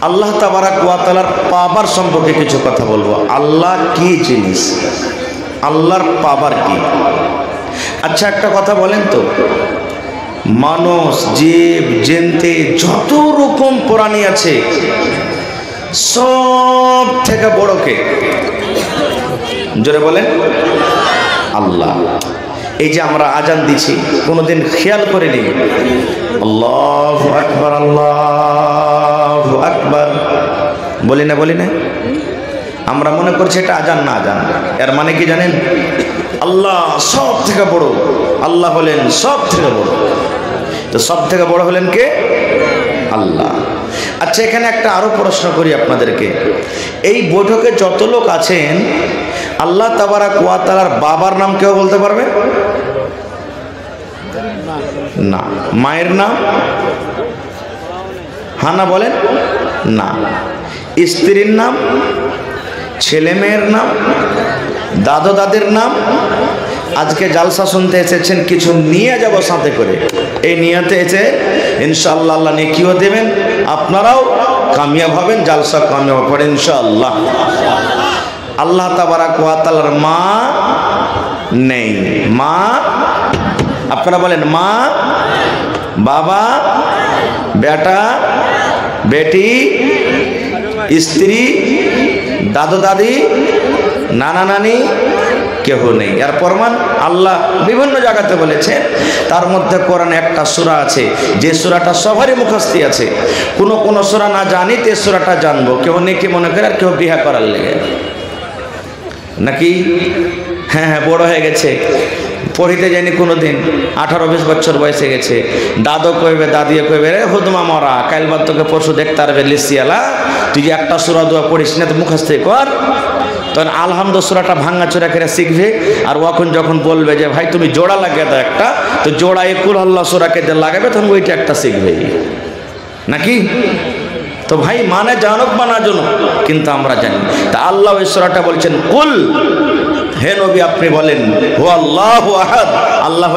আল্লাহ তাবারাক ওয়া তাআলার পাওয়ার সম্পর্কে কিছু কথা বলবো। আল্লাহ কি জিনিস, আল্লাহর পাওয়ার কি? আচ্ছা একটা কথা বলেন তো, মানুষ, জীব জন্তে যত রকম প্রাণী আছে সব থেকে বড় কে? জোরে বলেন আল্লাহ। এই যে আমরা আজান দিছি কোনোদিন খেয়াল করিনি আল্লাহু আকবার আল্লাহু আকবার বলি না? আমরা মনে করছি এটা আজান না। আজান এর মানে কি জানেন? আল্লাহ সব থেকে বড়, আল্লাহ হলেন সব থেকে বড়। তো সব থেকে বড় হলেন কে? আল্লাহ। আচ্ছা এখানে একটা আরো প্রশ্ন করি আপনাদেরকে, এই বৈঠকে যত লোক আছেন আল্লাহ তাবারাক ওয়া তাআলার বাবার নাম কেউ বলতে পারবে না? মায়ের নাম? হ্যাঁ না বলেন না। স্ত্রীর নাম, ছেলে মেয়ের নাম, দাদা দাদির নাম? আজকে জালসা শুনতে এসেছেন, কিছু নিয়ে যাব সাথে করে, এই নিয়তে এসে ইনশাআল্লাহ আল্লাহ নেকিও দেবেন, আপনারাও কামিয়াব হবেন, জালসা কামিয়াব হবে ইনশাআল্লাহ। আল্লাহ তাবারাক ওয়া তাআলার মা নেই। মা, আপনারা বলেন মা, বাবা, বেটা, বেটি, স্ত্রী, দাদু দাদি, নানা নানি কেহ নেই। এর প্রমাণ আল্লাহ বিভিন্ন জায়গাতে বলেছেন, তার মধ্যে কোরআনে একটা সূরা আছে যে সূরাটা সবারই মুখস্থি আছে। কোন সূরা না জানি তে সূরাটা জানবো। কেউ নেকি মনে করে আর কেউ বিহা করার লেগে নাকি? হ্যাঁ বড় হয়ে গেছে, পড়িতে যায়নি কোনোদিন, 18-20 বছর বয়সে গেছে, দাদু কইবে দাদিয়ে কইবে রে হুদমা মরা কাল বাদ তোকে পরশু দেখতে পারবে লিসিয়ালা, তুই যে একটা সূরা দোয়া পড়িস না তো মুখস্থ কর। তখন আলহামদু সূরাটা ভাঙা চোরা করে শিখবে। আর ওখন যখন বলবে যে ভাই তুমি জোড়া লাগিয়ে দাও একটা, তো জোড়া কুল আল্লাহ সূরাকে যে লাগাবে তখন ওইটা একটা শিখবে নাকি? তো ভাই মানে জানুক বা না জানুক, কিন্তু আমরা জানি। তা আল্লাহ ওই সূরাটা বলছেন কুল, হে নবী আপনি বলেন হু আল্লাহু আহাদ, আল্লাহ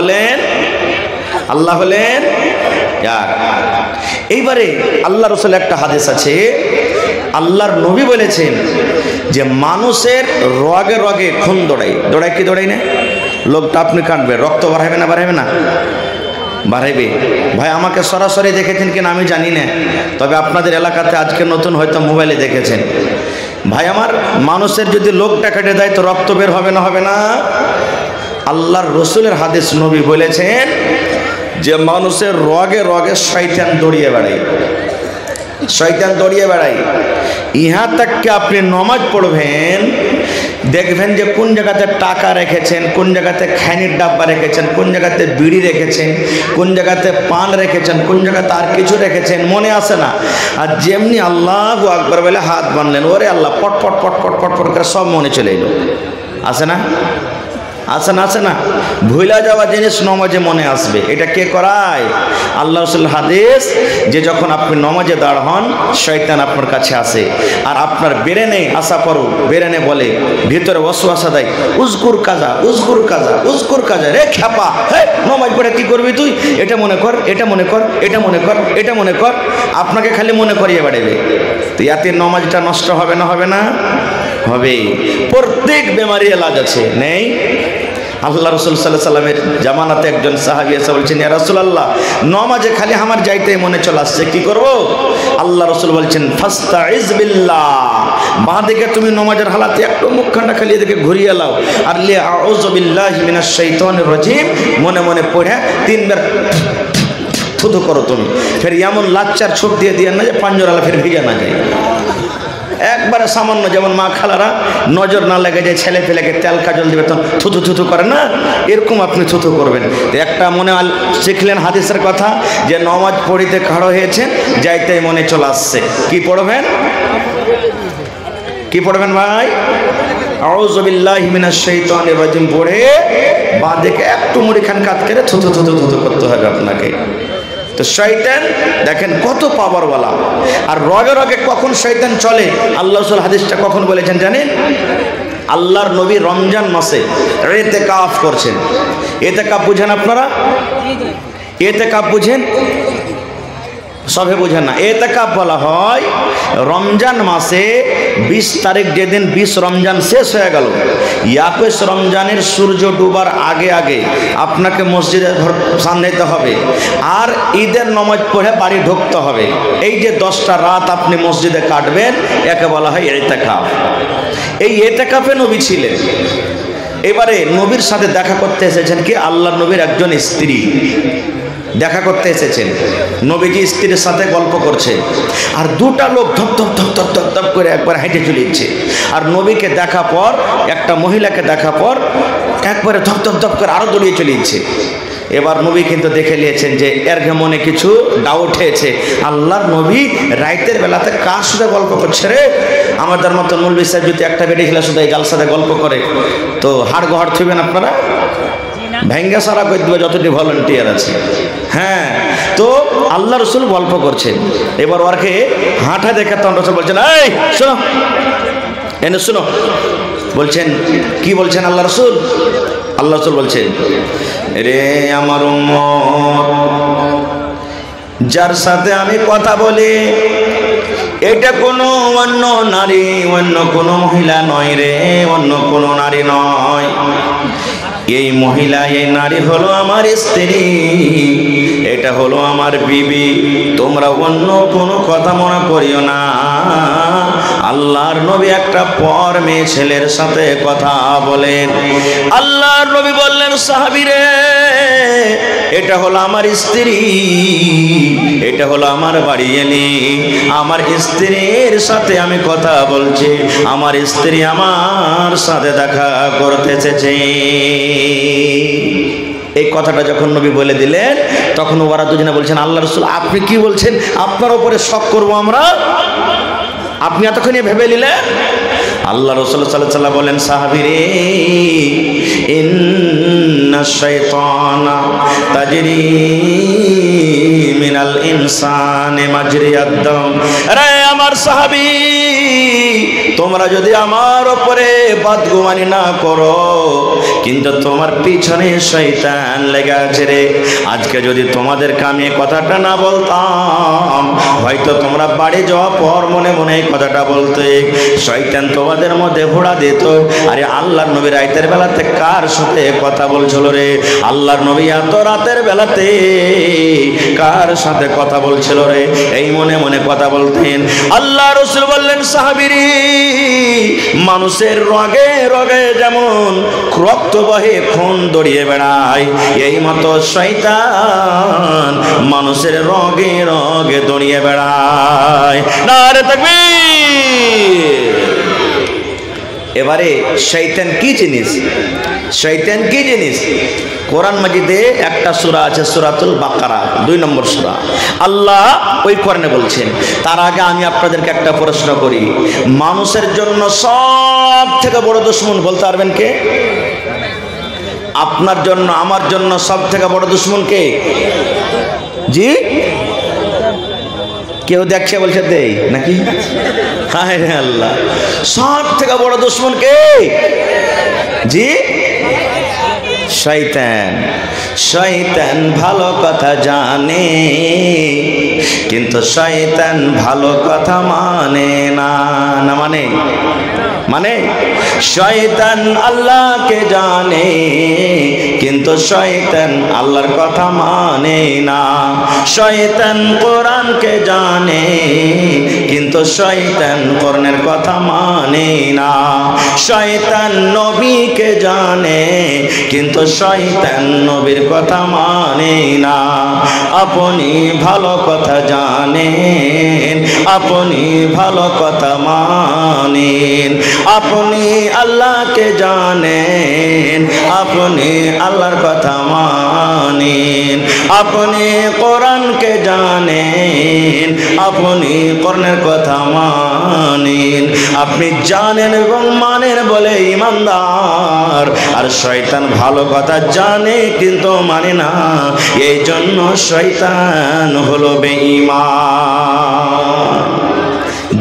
হলেন এক। এইবারে আল্লাহ রাসূল একটা হাদিস আছে, আল্লাহর নবী বলেছেন যে মানুষের রগে রগে খুন দৌড়ায় কি দৌড়াই না? লোকটা আপনি কাটবে, রক্ত বাড়াবে না বাড়াইবে? ভাই আমাকে সরাসরি দেখেছেন কিনা আমি জানি না, তবে আপনাদের এলাকাতে আজকে নতুন হয়তো মোবাইলে দেখেছেন। ভাই আমার, মানুষের যদি লোকটা কেটে দেয় তো রক্ত বের হবে না? আল্লাহর রসুলের হাদিস, নবী বলেছেন যে মানুষের রগে রগে শয়তান দৌড়িয়ে বেড়ায়। ইহা তাককে আপনি নমাজ পড়বেন, দেখবেন যে কোন জায়গাতে টাকা রেখেছেন, কোন জায়গাতে খাইনির ডাব্বা রেখেছেন, কোন জায়গাতে বিড়ি রেখেছেন, কোন জায়গাতে পান রেখেছেন, কোন জায়গাতে আর কিছু রেখেছেন মনে আসে না। আর যেমনি আল্লাহু আকবার বলে হাত বানলেন, ওরে আল্লাহ পট পট পট পট পট পট করে সব মনে চলে এলো। আসে না? ভুলা যাওয়া জিনিস নমাজে মনে আসবে। এটা কে করায়? আল্লাহ রাসূল হাদিস, যে যখন আপনি নমাজে দাঁড় হন শয়তান আপনার কাছে আসে আর আপনার বেরেনে আসা পড়ো, বেরেনে বলে, ভিতরে ওয়াসওয়াসা দেয়, উজকুর কাজা রে খ্যাপা, হে নমাজ পড়ে কি করবি তুই? এটা মনে কর। আপনাকে খালি মনে করিয়ে বেড়াবে। তো ইয়াতে নমাজটা নষ্ট হবে না? হবে। প্রত্যেক বেমারি এলাজ আছে, নেই? আল্লাহ রাসূল সাল্লাল্লাহু আলাইহি সাল্লামের জামানাতে একজন সাহাবী এসে বলছেন, ইয়া রাসূলুল্লাহ নমাজে খালি আমার যাইতে মনে চলে আসছে, কি করব? আল্লাহ রাসূল বলছেন ফাস্তাইজ বিল্লাহ, বাঁ দিকে তুমি নমাজের হালাতে একটু মুখখানা খালি এদিকে ঘুরিয়ে লাও আর লি আউযু বিল্লাহি মিনাশ শাইতানির রাজিম মনে মনে পড়ে 3 বার থুথু করো তুমি। ফের এমন লাচ্চার ছোপ দিয়ে না যে পাঞ্জরালা ফের ভিজে না যায়। একবারে সামান্য, যেমন মা খালারা নজর না লেগে যায় ছেলে ফেলেকে তেল কাজল দিবে তখন থুথু করে না, এরকম আপনি থুথু করবেন। একটা মনে শিখলেন হাদিসের কথা যে নমাজ পড়িতে খাড়ো হয়েছেন, যাইতে মনে চলে আসছে, কি পড়বেন ভাই? আউযু বিল্লাহি মিনাশ শাইতানির রাজিম পড়ে বাঁ দিকে একটু মুড়িখান কাত করে থুথু করতে হবে আপনাকে। তো শয়তান দেখেন কত পাওয়ারওয়ালা। আর রগে রগে কখন শয়তান চলে, আল্লাহ রাসূল হাদিসটা কখন বলেছেন জানেন? আল্লাহর নবী রমজান মাসে ইতিকাফ করছেন। ইতিকাফ বুঝেন আপনারা? ইতিকাফ বুঝেন? সবে বোঝেন না। এতেকাফ বলা হয় রমজান মাসে 20 তারিখ যেদিন 20 রমজান শেষ হয়ে গেল, 21 রমজানের সূর্য ডুবার আগে আগে আপনাকে মসজিদে সান্ধাইতে হবে আর ঈদের নামাজ পড়ে বাড়ি ঢুকতে হবে। এই যে 10টা রাত আপনি মসজিদে কাটবেন, একে বলা হয় এতেকাফ। এই এতেকাফে নবী ছিলেন। এবারে নবীর সাথে দেখা করতে এসেছেন কি আল্লাহর নবীর একজন স্ত্রী দেখা করতে এসেছেন। নবীজি স্ত্রীর সাথে গল্প করছে আর দুটা লোক ধপ ধপ ধপ ধপ ধপ ধপ করে একবার হেঁটে চলে যাচ্ছে। আর নবীকে দেখা পর, একটা মহিলাকে দেখা পর একবারে ধপ ধপ ধপ করে আরো দৌড়িয়ে চলে যাচ্ছে। এবার নবী কিন্তু দেখে নিয়েছেন যে এর মনে কিছু ডাউট হয়েছে। আল্লাহর নবী রাইতের বেলাতে কার সাথে গল্প করছে রে? আমাদের মতো মৌলভী সাহেব যদি একটা বেডে খেলা শুধু এই জালসাতে গল্প করে তো হাড় গহড় থইবেন আপনারা, ভেঙ্গা সারা করে দেবে যতটি ভলেন্টিয়ার আছে। হ্যাঁ, তো আল্লাহ রসুল গল্প করছেন। এবার ওরকে হাঁটা দেখে তখন রসুল বলছেন, এই শোনো, এনে শোনো। বলছেন কি বলছেন আল্লাহ রসুল? আল্লাহ রসুল বলছেন, রে আমার উম্মত, যার সাথে আমি কথা বলি এটা কোনো অন্য নারী, অন্য কোনো মহিলা নয় রে, অন্য কোনো নারী নয়। এই মহিলা, এই নারী হলো আমার স্ত্রী, এটা হলো আমার বিবি। তোমরা অন্য কোনো কথা মনে করিও না। আল্লাহর নবী একটা পর মেয়ে ছেলের সাথে কথা বলেন। আল্লাহর নবী বললেন, সাহাবীরে এটা হলো আমার স্ত্রী, এটা হলো আমার বাড়ি এলি, আমার স্ত্রীর সাথে আমি কথা বলছি, আমার স্ত্রী আমার সাথে দেখা করতে এসেছে। এই কথাটা যখন নবী বলে দিলেন তখন ওরা দুজনে বলছেন, আল্লাহ রাসূল আপনি কি বলছেন? আপনার উপরে শক করবো আমরা? আপনি এতক্ষণে ভেবে নিলেন? আল্লাহ রাসূল সাল্লাল্লাহু আলাইহি ওয়াসাল্লাম বলেন, সাহাবীরে ইন্নাশ শাইতানা তাজরি মিনাল ইনসানি মাজরিয়াদ দাম। আরে আমার সাহাবী, তোমরা যদি আমার উপরে বদগুমানি না করো কিন্তু তোমার পিছনে শয়তান লেগে আছে রে। আজকে যদি তোমাদেরকে আমি কথাটা না বলতাম হয়তো তোমরা বাড়ি যাওয়ার পর মনে মনে কথাটা বলতে, শয়তান তোমাদের মধ্যে ঘোড়া দিত। আরে আল্লাহর নবী রাতের বেলাতে কার সাথে কথা বলছিল রে? আল্লাহর নবী এত রাতের বেলাতে কার সাথে কথা বলছিল রে? এই মনে মনে কথা বলতেন। আল্লাহ রাসূল বললেন, সাহাবীরে মানুষের রগে রগে যেমন রক্ত বহে, খুন দড়িয়ে বেড়ায়, এই মতো শয়তান মানুষের রগে রগে দড়িয়ে বেড়ায়। নারে তাকবীর। এবারে শয়তান কি জিনিস? শয়তান কি জিনিস? কোরআন মাজিদে একটা সূরা আছে, সূরাতুল বাকারা, 2 নম্বর সূরা। আল্লাহ ওই কোরআনে বলছেন। তার আগে আমি আপনাদেরকে একটা প্রশ্ন করি, মানুষের জন্য সব থেকে বড় দুশমন বলতে পারবেন কে? আপনার জন্য, আমার জন্য সব থেকে বড় দুশমন কে? জি, কেউ দেখছে বলছে দেই নাকি? হায় রে আল্লাহ, সব থেকে বড় দুশমন কে? জি, শয়তান। শয়তান ভালো কথা জানে কিন্তু শয়তান ভালো কথা মানে না। না মানে মানে শয়তান আল্লাহকে জানে কিন্তু শয়তান আল্লাহর কথা মানে না। শয়তান কোরআনকে জানে কিন্তু শয়তান কোরআনের কথা মানে না। শয়তান নবীকে জানে কিন্তু শয়তান নবীর কথা মানে না। আপনি ভালো কথা জানেন, আপনি ভালো কথা মানেন, আপনি আল্লাহকে জানেন, আপনি আল্লাহর কথা মানেন, আপনি কোরআনকে জানেন, আপনি কোরআনের কথা মানেন। আপনি জানেন এবং মানেন বলে ঈমানদার। আর শয়তান ভালো কথা জানে কিন্তু মানে না, এই জন্য শয়তান হলো বেঈমান।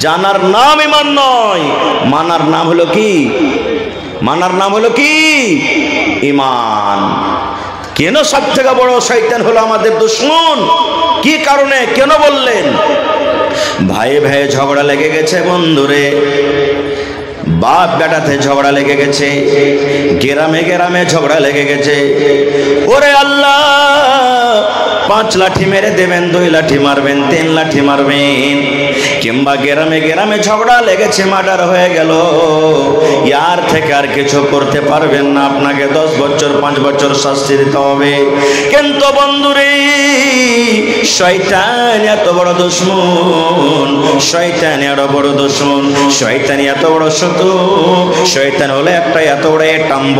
জানার নাম ঈমান নয়, মানার নাম হলো কি? মানার নাম হলো কি? ঈমান। কেন সব থেকে বড় শয়তান হলো আমাদের দুশমন? কি কারণে, কেন বললেন? ভাইয়ে ভাইয়ে ঝগড়া লেগে গেছে বন্ধুরে, বাপ বেটাতে ঝগড়া লেগে গেছে, গ্রামে গ্রামে ঝগড়া লেগে গেছে। ওরে আল্লাহ, 5 লাঠি মেরে দেবেন, 2 লাঠি মারবেন, 3 লাঠি মারবেন, কিংবা গ্রামে গ্রামে ঝগড়া লেগেছে, মার্ডার হয়ে গেল, ইয়ার থেকে আর কিছু করতে পারবেন না, আপনাকে 10 বছর 5 বছর শাস্তি দিতে হবে। কিন্তু বন্ধুরে, শয়তান এত বড় দুশমন, শয়তান এত বড় দুশমন, শয়তান এত বড় শত্রু, শয়তান হলো একটা এত বড় টাম্ব,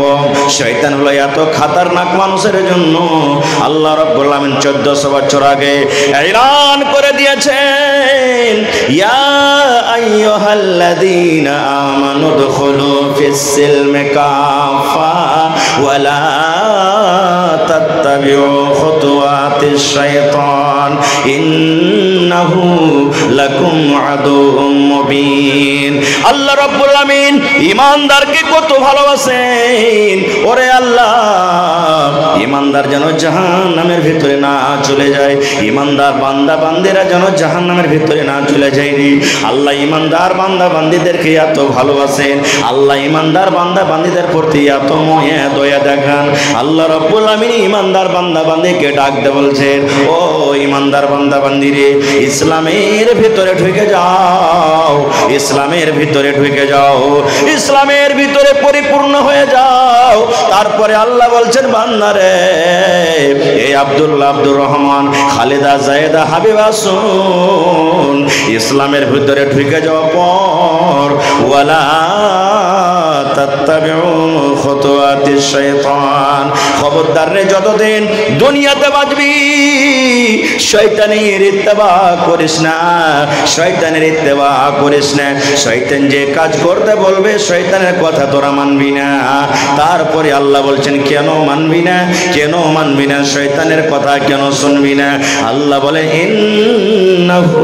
শয়তান হলো এত খাতারনাক মানুষের জন্য আল্লাহ রাব্বুল আলামিন 1400 বছর আগে এলান করে দিয়েছেন, ইয়া আইয়ুহাল্লাযীনা আমানু দুখুলু ফিস-সিলমি কাফা ওয়া লা তাত্তাবিউ খুতুওয়াতিশ শাইতান ইন্নাহু লাকুম আদুউম মুবিন। আল্লাহ রাব্বুল আলামিন ঈমানদারকে কত ভালোবাসেন। ওরে আল্লাহ, ঈমানদার যেন জাহান্নামের ভিতরে না চলে যায়, ঈমানদার বান্দা বান্দীরা যেন জাহান্নামের ভিতরে না চলে যায় রে। আল্লাহ ঈমানদার বান্দা বান্দীদেরকে এত ভালোবাসেন, আল্লাহ ঈমানদার বান্দা বান্দীদের প্রতি এত মায়া দয়া দেখান। আল্লাহ রাব্বুল আলামিন ঈমানদার বান্দা বান্দীকে ডাকতে বলছেন, ও ঈমানদার বান্দা বান্দী রে, ইসলামের ভিতরে ঢুকে যাও, ইসলামের ভিতরে ঢুকে যাও, ইসলামের ভিতরে পরিপূর্ণ হয়ে যাও। তারপরে আল্লাহ বলছেন, বান্দা রে, এই আব্দুল্লাহ, আব্দুর রহমান, খালেদা, জায়েদা, হাবিবা, শুন, ইসলামের ভিতরে ঢুকে যাওয়ার পর ওয়ালা তাত্তাবিউ খুতুওয়াতিশ শাইতান, খবরদার রে, যতদিন দুনিয়াতে বাঁচবি শয়তানের ইত্তেবা করিস না, শয়তানের ইত্তেবা করিস না। শয়তান যে কাজ করতে বলবে শয়তানের কথা তোরা মানবি না। তারপরে আল্লাহ বলছেন, কেন মানবি না, কেন মানবি না, শয়তানের কথা কেন শুনবি না? আল্লাহ বলে, ইন্নাহু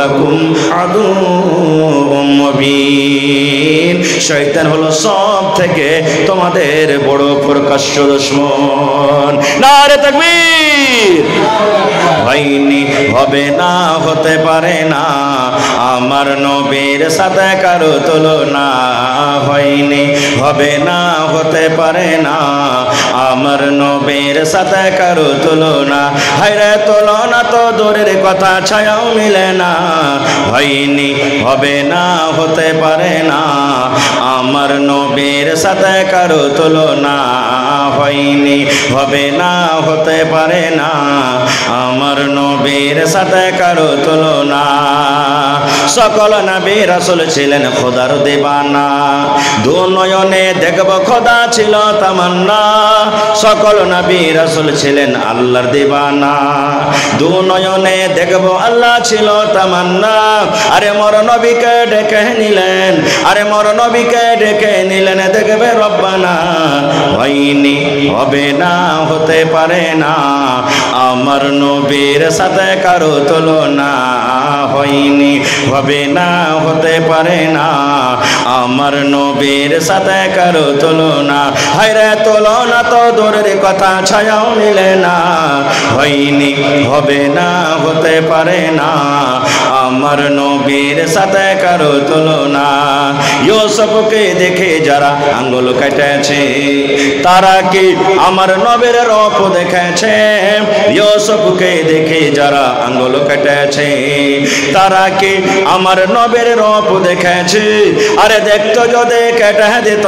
লাকুম আদুউম মুবিন, শয়তান হলো সব থেকে তোমাদের বড় প্রকাশ্য দুশমন। নারে তাকবীর। হয়নি, হবে না, হতে পারে না, আমার নবীর সাথে কারো তুলনা, হয়নি, হবে না, হতে পারে না, আমার নবীর সাথে কারো তুলনা, হায়রে তুলনা তো দূরের কথা, ছায়াও মিলে না, হয়নি, হবে না, হতে পারে না, আমার নবীর সাথে কারো তুলনা, হয়নি, হবে না, হতে পারে না, আমার নবীর সাথে কারো তুলনা। সকল নবী রাসূল ছিলেন খোদার দিবানা, দু নয়নে দেখব খোদা ছিল তামান্না। সকল নবী রাসূল ছিলেন আল্লাহর দিবানা, দু নয়নে দেখব আল্লাহ ছিল তামান্না। আরে মোর নবীকে ডেকে নিলেন, আরে মোর নবীকে ডেকে নিলেন, দেখবে রব্বানা, হয়নি, হবে না, হতে পারে না, আমার নবীর সাথে কারো তুলনা, হয়নি, হবে না, হতে পারে না, আমার নবীর সাথে কারো তুলনা, হায়রে তুলনা তো দূরের কথা, ছায়াও মিলে না, হয়নি, হবে না, হতে পারে না, আমার নবীর সাথে কারো তুলনা। ইউসুফকে দেখে যারা আঙ্গুল কেটেছে, তারা কি আমার নবীর রূপ দেখেছে? ইউসুফকে দেখে যারা আঙ্গুল কেটেছে, তারা কি আমার নবীর রূপ দেখেছে? আরে দেখতো যদি কেটে দিত,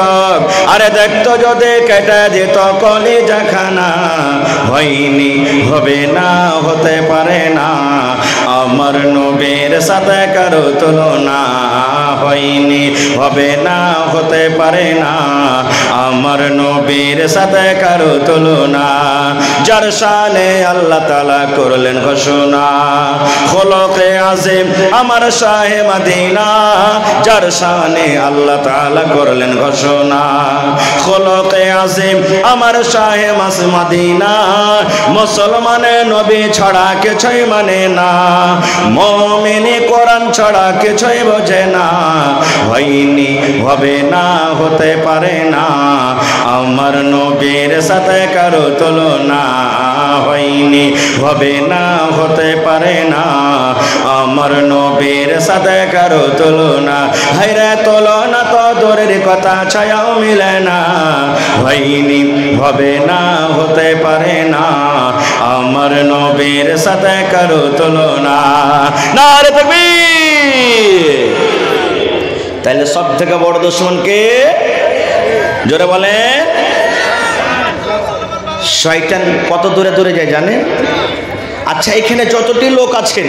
আরে দেখতো যদি কেটে দিত কলিজা খানা, হয়নি, হবে না, হতে পারে না, আমার নবীর সাথে কারো তুলনা, হয়নি, হবে না, হতে পারে না, আমার নবীর সাথে কারো তুলনা। যার শানে আল্লাহ তাআলা করলেন ঘোষণা, খোলকে আজিম আমার শাহে মদিনা, যার শানে আল্লাহ তাআলা করলেন ঘোষণা, খোলকে আজিম আমার শাহে মদিনা। মুসলমানে নবী ছাড়া কিছুই মানে না, মুমিনে কোরআন ছাড়া কিছুই বোঝে না, হয়নি হবে না, হতে পারে না, আমার নবীর সাথে কারো তুলনা, হয়নি হবে না, হতে পারে না, আমার নবীর সাথে কারো তুলনা, হায়রে তুলনা তো দূরের কথা, ছায়াও মিলে না, হয়নি হবে না, হতে পারে না, আমার নবীর সাথে কারো তুলনা। নারে তাকবীর। তাহলে সব থেকে বড় দুশমন কে? জোরে বলে। শয়তান কত দূরে দূরে যায় জানেন? আচ্ছা, এখানে যতটি লোক আছেন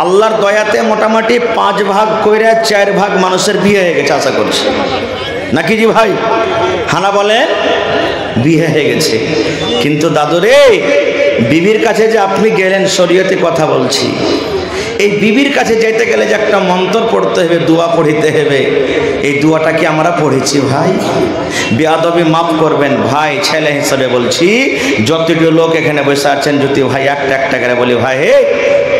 আল্লাহর দয়াতে মোটামুটি 5 ভাগ কইরা 4 ভাগ মানুষের বিয়ে হয়ে গেছে আশা করছি, নাকি জি ভাই? হানা বলে বিয়ে হয়ে গেছে। কিন্তু দাদুরে, বিবির কাছে যে আপনি গেলেন, শরীয়তে কথা বলছি, এই বিবির কাছে যেতে গেলে যে একটা মন্ত্র পড়তে হবে, দোয়া পড়িতে হবে, এই দোয়াটা কি আমরা পড়েছি ভাই? বেয়াদবি মাফ করবেন ভাই, ছেলে হিসাবে বলছি, যতটি লোক এখানে বসে আছেন, যদি ভাই একটা একটা করে বলি, ভাই হে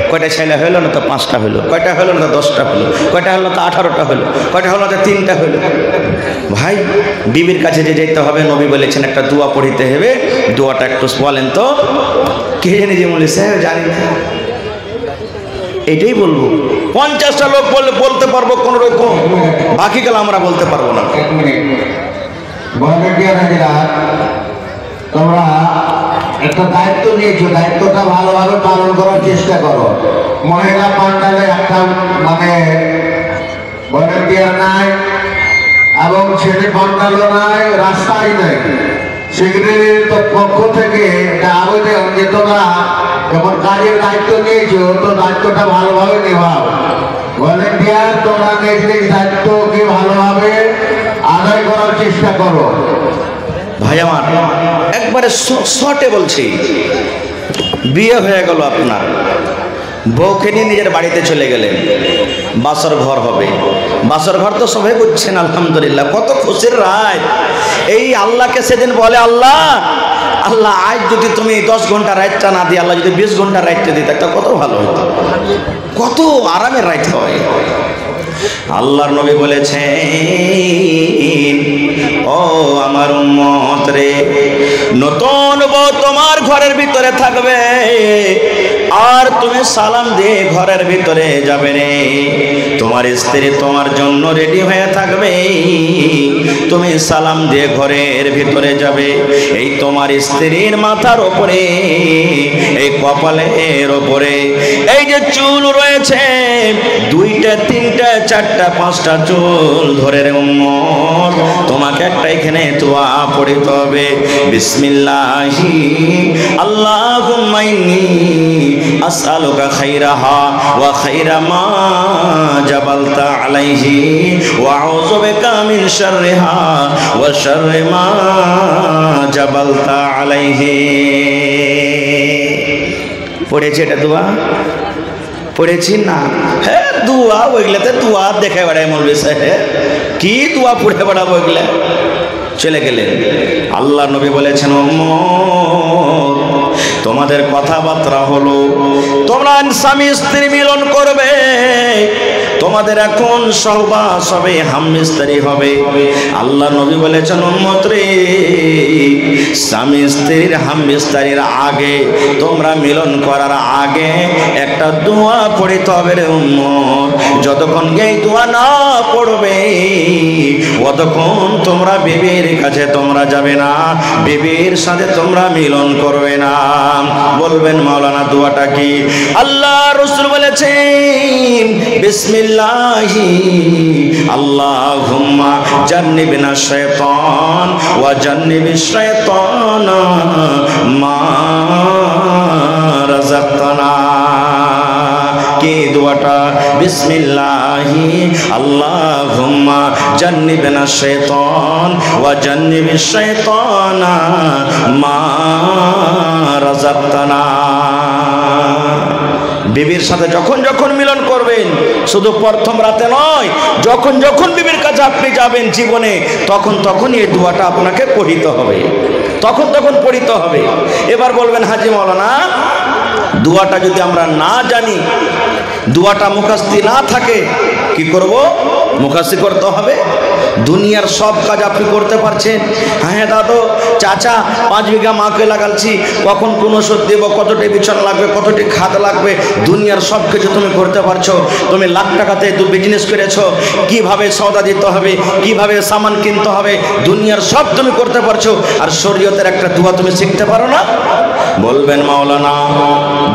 কয়টা ছেলে হলো না তো 5টা হলো, কয়টা হলো না তো 10টা হলো, কয়টা হলো তো 18টা হলো, কয়টা হলো তো 3টা হলো। ভাই বিবির কাছে যে যেতে হবে, নবী বলেছেন একটা দোয়া পড়িতে হবে, দোয়াটা একটু বলেন তো। কে জানি যে বলেছে জানি না, এটাই বলবো। 50টা লোক বলতে পারবো কোন রকম, বাকি গেলে আমরা বলতে পারবো না। তোমরা একটা দায়িত্ব নিয়েছো, দায়িত্বটা ভালোভাবে পালন করার চেষ্টা করো। মহিলা পান্ডালে একটা ভলেন্টিয়ার নাই এবং ছেলে পান্ডালও নাই, রাস্তাই নাই। সেক্রেটারির পক্ষ থেকে আবেদন যে তোমরা যখন কাজের দায়িত্ব নিয়েছো, তো দায়িত্বটা ভালোভাবে নেওয়াও। ভলেন্টিয়ার তোমরা নিজ নিজ দায়িত্বকে ভালোভাবে আদায় করার চেষ্টা করো। ভাই আমার একবারে শর্টে বলছি, বিয়ে হয়ে গেল আপনার, বউকে নিয়ে নিজের বাড়িতে চলে গেলেন, বাসর ঘর হবে। বাসর ঘর তো সবাই বুঝছেন আলহামদুলিল্লাহ, কত খুশির রাত। এই আল্লাহকে সেদিন বলে, আল্লাহ আল্লাহ আজ যদি তুমি 10 ঘন্টা রাতটা না দিয়ে, আল্লাহ যদি 20 ঘন্টা রাতটা দিতে, তা কত ভালো হতো, কত আরামের রাত হয়। আল্লাহর নবী বলেছেন, ও আমার উম্মত রে, নতুন বউ তোমার ঘরের ভিতরে থাকবে, আর তুমি সালাম দিয়ে ঘরের ভিতরে যাবে রে, তোমার স্ত্রী তোমার জন্য রেডি হয়ে থাকবে, তুমি সালাম দিয়ে ঘরের ভিতরে যাবে, এই তোমার স্ত্রীর মাথার উপরে, এই কপালের উপরে এই যে চুল রয়েছে, 2টা 3টা 4টা 5টা চুল ধরে রে উম্মত, তোমাকে একটা এখানে দোয়া পড়িতে হবে, বিসমিল্লাহি আল্লাহুম্মা ইন্নী আসআলুকা খাইরাহা ওয়া খাইরা মা জাবালতা আলাইহি ওয়া আউযু বিকা মিন শাররিহা ওয়া শাররি মা জাবালতা আলাইহি। পড়েছি এটা দোয়া? পড়েছি না? হ্যাঁ, দোয়া ওইগুলাতে দোয়া দেখে বেড়ায় মৌলভী সাহেব, কি দোয়া পড়ে বেড়াবো ওইগুলা। চলে গেলেন। আল্লাহ নবী বলেছেন, তোমাদের কথাবার্তা হলো তোমরা স্বামী স্ত্রী মিলন করবে, তোমাদের এখন সহবাস হবে, হামমিস্ত্রি হবে। আল্লাহ নবী বলেছেন, উম্মত রে, স্বামী স্ত্রীর হামমিস্ত্রির আগে, তোমরা মিলন করার আগে একটা দোয়া পড়িতে হবে রে উম্মত। যতক্ষণ এই দোয়া না পড়বে, ততক্ষণ তোমরা বিবির কাছে তোমরা যাবে না, বিবির সাথে তোমরা মিলন করবে না। বলবেন মাওলানা দোয়াটা কি? আল্লাহ রাসূল বলেছেন, বিসমিল্লাহি আল্লাহুম্মা জান্নিবনা শাইতান ওয়া জান্নিবিশ শাইতানা মা রাযাকতানা। কি দোয়াটা? বিসমিল্লাহি আল্লাহুম্মা জান্নিবনা শাইতান ওয়া জান্নিবিশ শাইতানা মা রাযাকতানা। বিবির সাথে যখন যখন মিলন করবেন, শুধু প্রথম রাতে নয়, যখন যখন বিবির কাছে আপনি যাবেন জীবনে, তখন তখন এই দোয়াটা আপনাকে পড়িতে হবে, তখন তখন পড়িতে হবে। এবার বলবেন, হাজি মাওলানা দোয়াটা যদি আমরা না জানি দোয়াটা মুখস্থি না থাকে কি করব? মুখস্থি করতে হবে। দুনিয়ার সব কাজ আপনি করতে পারছেন। হ্যাঁ দাদু চাচা 5 বিঘা মাকে লাগালছি, কখন কোন ওষুধ দেব, কতটি বিছানা লাগবে, কতটি খাদ লাগবে, দুনিয়ার সব কিছু তুমি করতে পারছো। তুমি লাখ টাকাতে বিজনেস করেছো, কিভাবে সওদা দিতে হবে, কিভাবে সামান কিনতে হবে, দুনিয়ার সব তুমি করতে পারছো। আর শরীয়তের একটা দোয়া তুমি শিখতে পারো না? বলবেন মাওলানা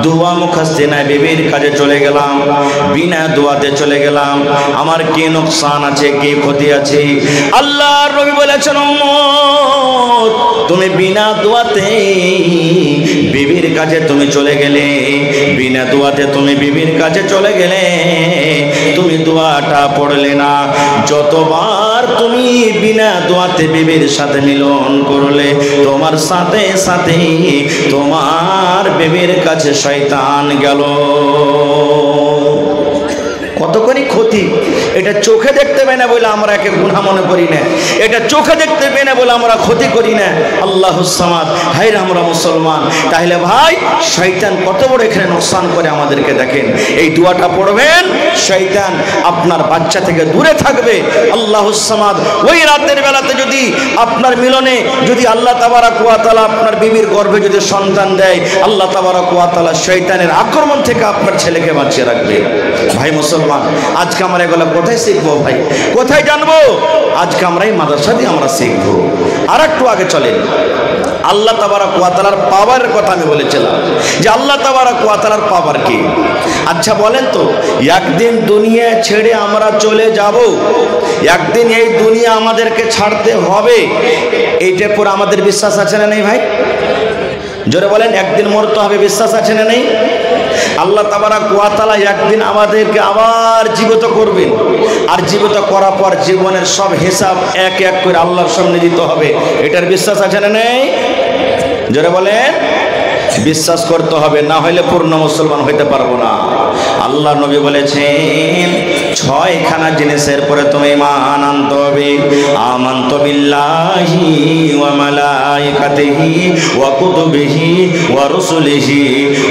দোয়া মুখস্থি নাই, বিবির কাজে চলে গেলাম, বিনা দোয়াতে চলে গেলাম, আমার কি নোকসান আছে, কি ক্ষতি আছে? আল্লাহর নবী বলেছেন উম্মত তুমি বিনা দোয়াতে বিবির কাছে তুমি চলে গেলে, বিনা দোয়াতে তুমি বিবির কাছে চলে গেলে, তুমি দোয়াটা পড়লে না। যতবার তুমি বিনা দোয়াতে বিবির সাথে মিলন করলে, তোমার সাথে সাথে তোমার বিবির কাছে শয়তান গেল। কতখানি ক্ষতি! এটা চোখে দেখতে পাই না বলে আমরা একে গুনাহ মনে করি না, এটা চোখে দেখতে পাই না বলে আমরা ক্ষতি করি না। আল্লাহুস সামাদ, হায়রে আমরা মুসলমান। তাহলে ভাই শয়তান কত বড় এখানে নোকসান করে আমাদেরকে দেখেন। এই দোয়াটা পড়বেন, শয়তান আপনার বাচ্চা থেকে দূরে থাকবে। আল্লাহুস সামাদ, ওই রাতের বেলাতে যদি আপনার মিলনে যদি আল্লাহ তাবারাক ওয়া তাআলা আপনার বিবির গর্ভে যদি সন্তান দেয়, আল্লাহ তাবারাক ওয়া তাআলা শয়তানের আক্রমণ থেকে আপনার ছেলেকে বাঁচিয়ে রাখবে। ভাই মুসলমান, আজকে আমরা এগুলো কোথায় শিখবো ভাই, কোথায় জানবো? আজকে আমরা এই মাদ্রাসা দিয়ে আমরা শিখবো। আর একটু আগে চলেন, আল্লাহ তাবারাক ওয়া তাআলার পাওয়ারের কথা আমি বলেছিলাম যে আল্লাহ তাবারাক ওয়া তাআলার পাওয়ার কি। আচ্ছা বলেন তো, একদিন দুনিয়া ছেড়ে আমরা চলে যাব, একদিন এই দুনিয়া আমাদেরকে ছাড়তে হবে, এইটার পর আমাদের বিশ্বাস আছে না নেই ভাই? জোরে বলেন, একদিন মরতে হবে, বিশ্বাস আছে না নেই? আল্লাহ তাবারাক ওয়া তাআলা একদিন আমাদেরকে আবার জীবিত করবেন, আর জীবিত করার পর জীবনের সব হিসাব এক এক করে আল্লাহর সামনে দিতে হবে, এটার বিশ্বাস আছে না নেই? জোরে বলেন, বিশ্বাস করতে হবে, না হলে পূর্ণ মুসলমান হইতে পারবো না। আল্লাহ নবী বলেছেন 6খানা জিনিসের পরে তুমি ঈমান আনতে হবে। আমানতু বিল্লাহি ওয়া মালাইকাতিহি ওয়া কুতুবিহি ওয়া রুসুলিহি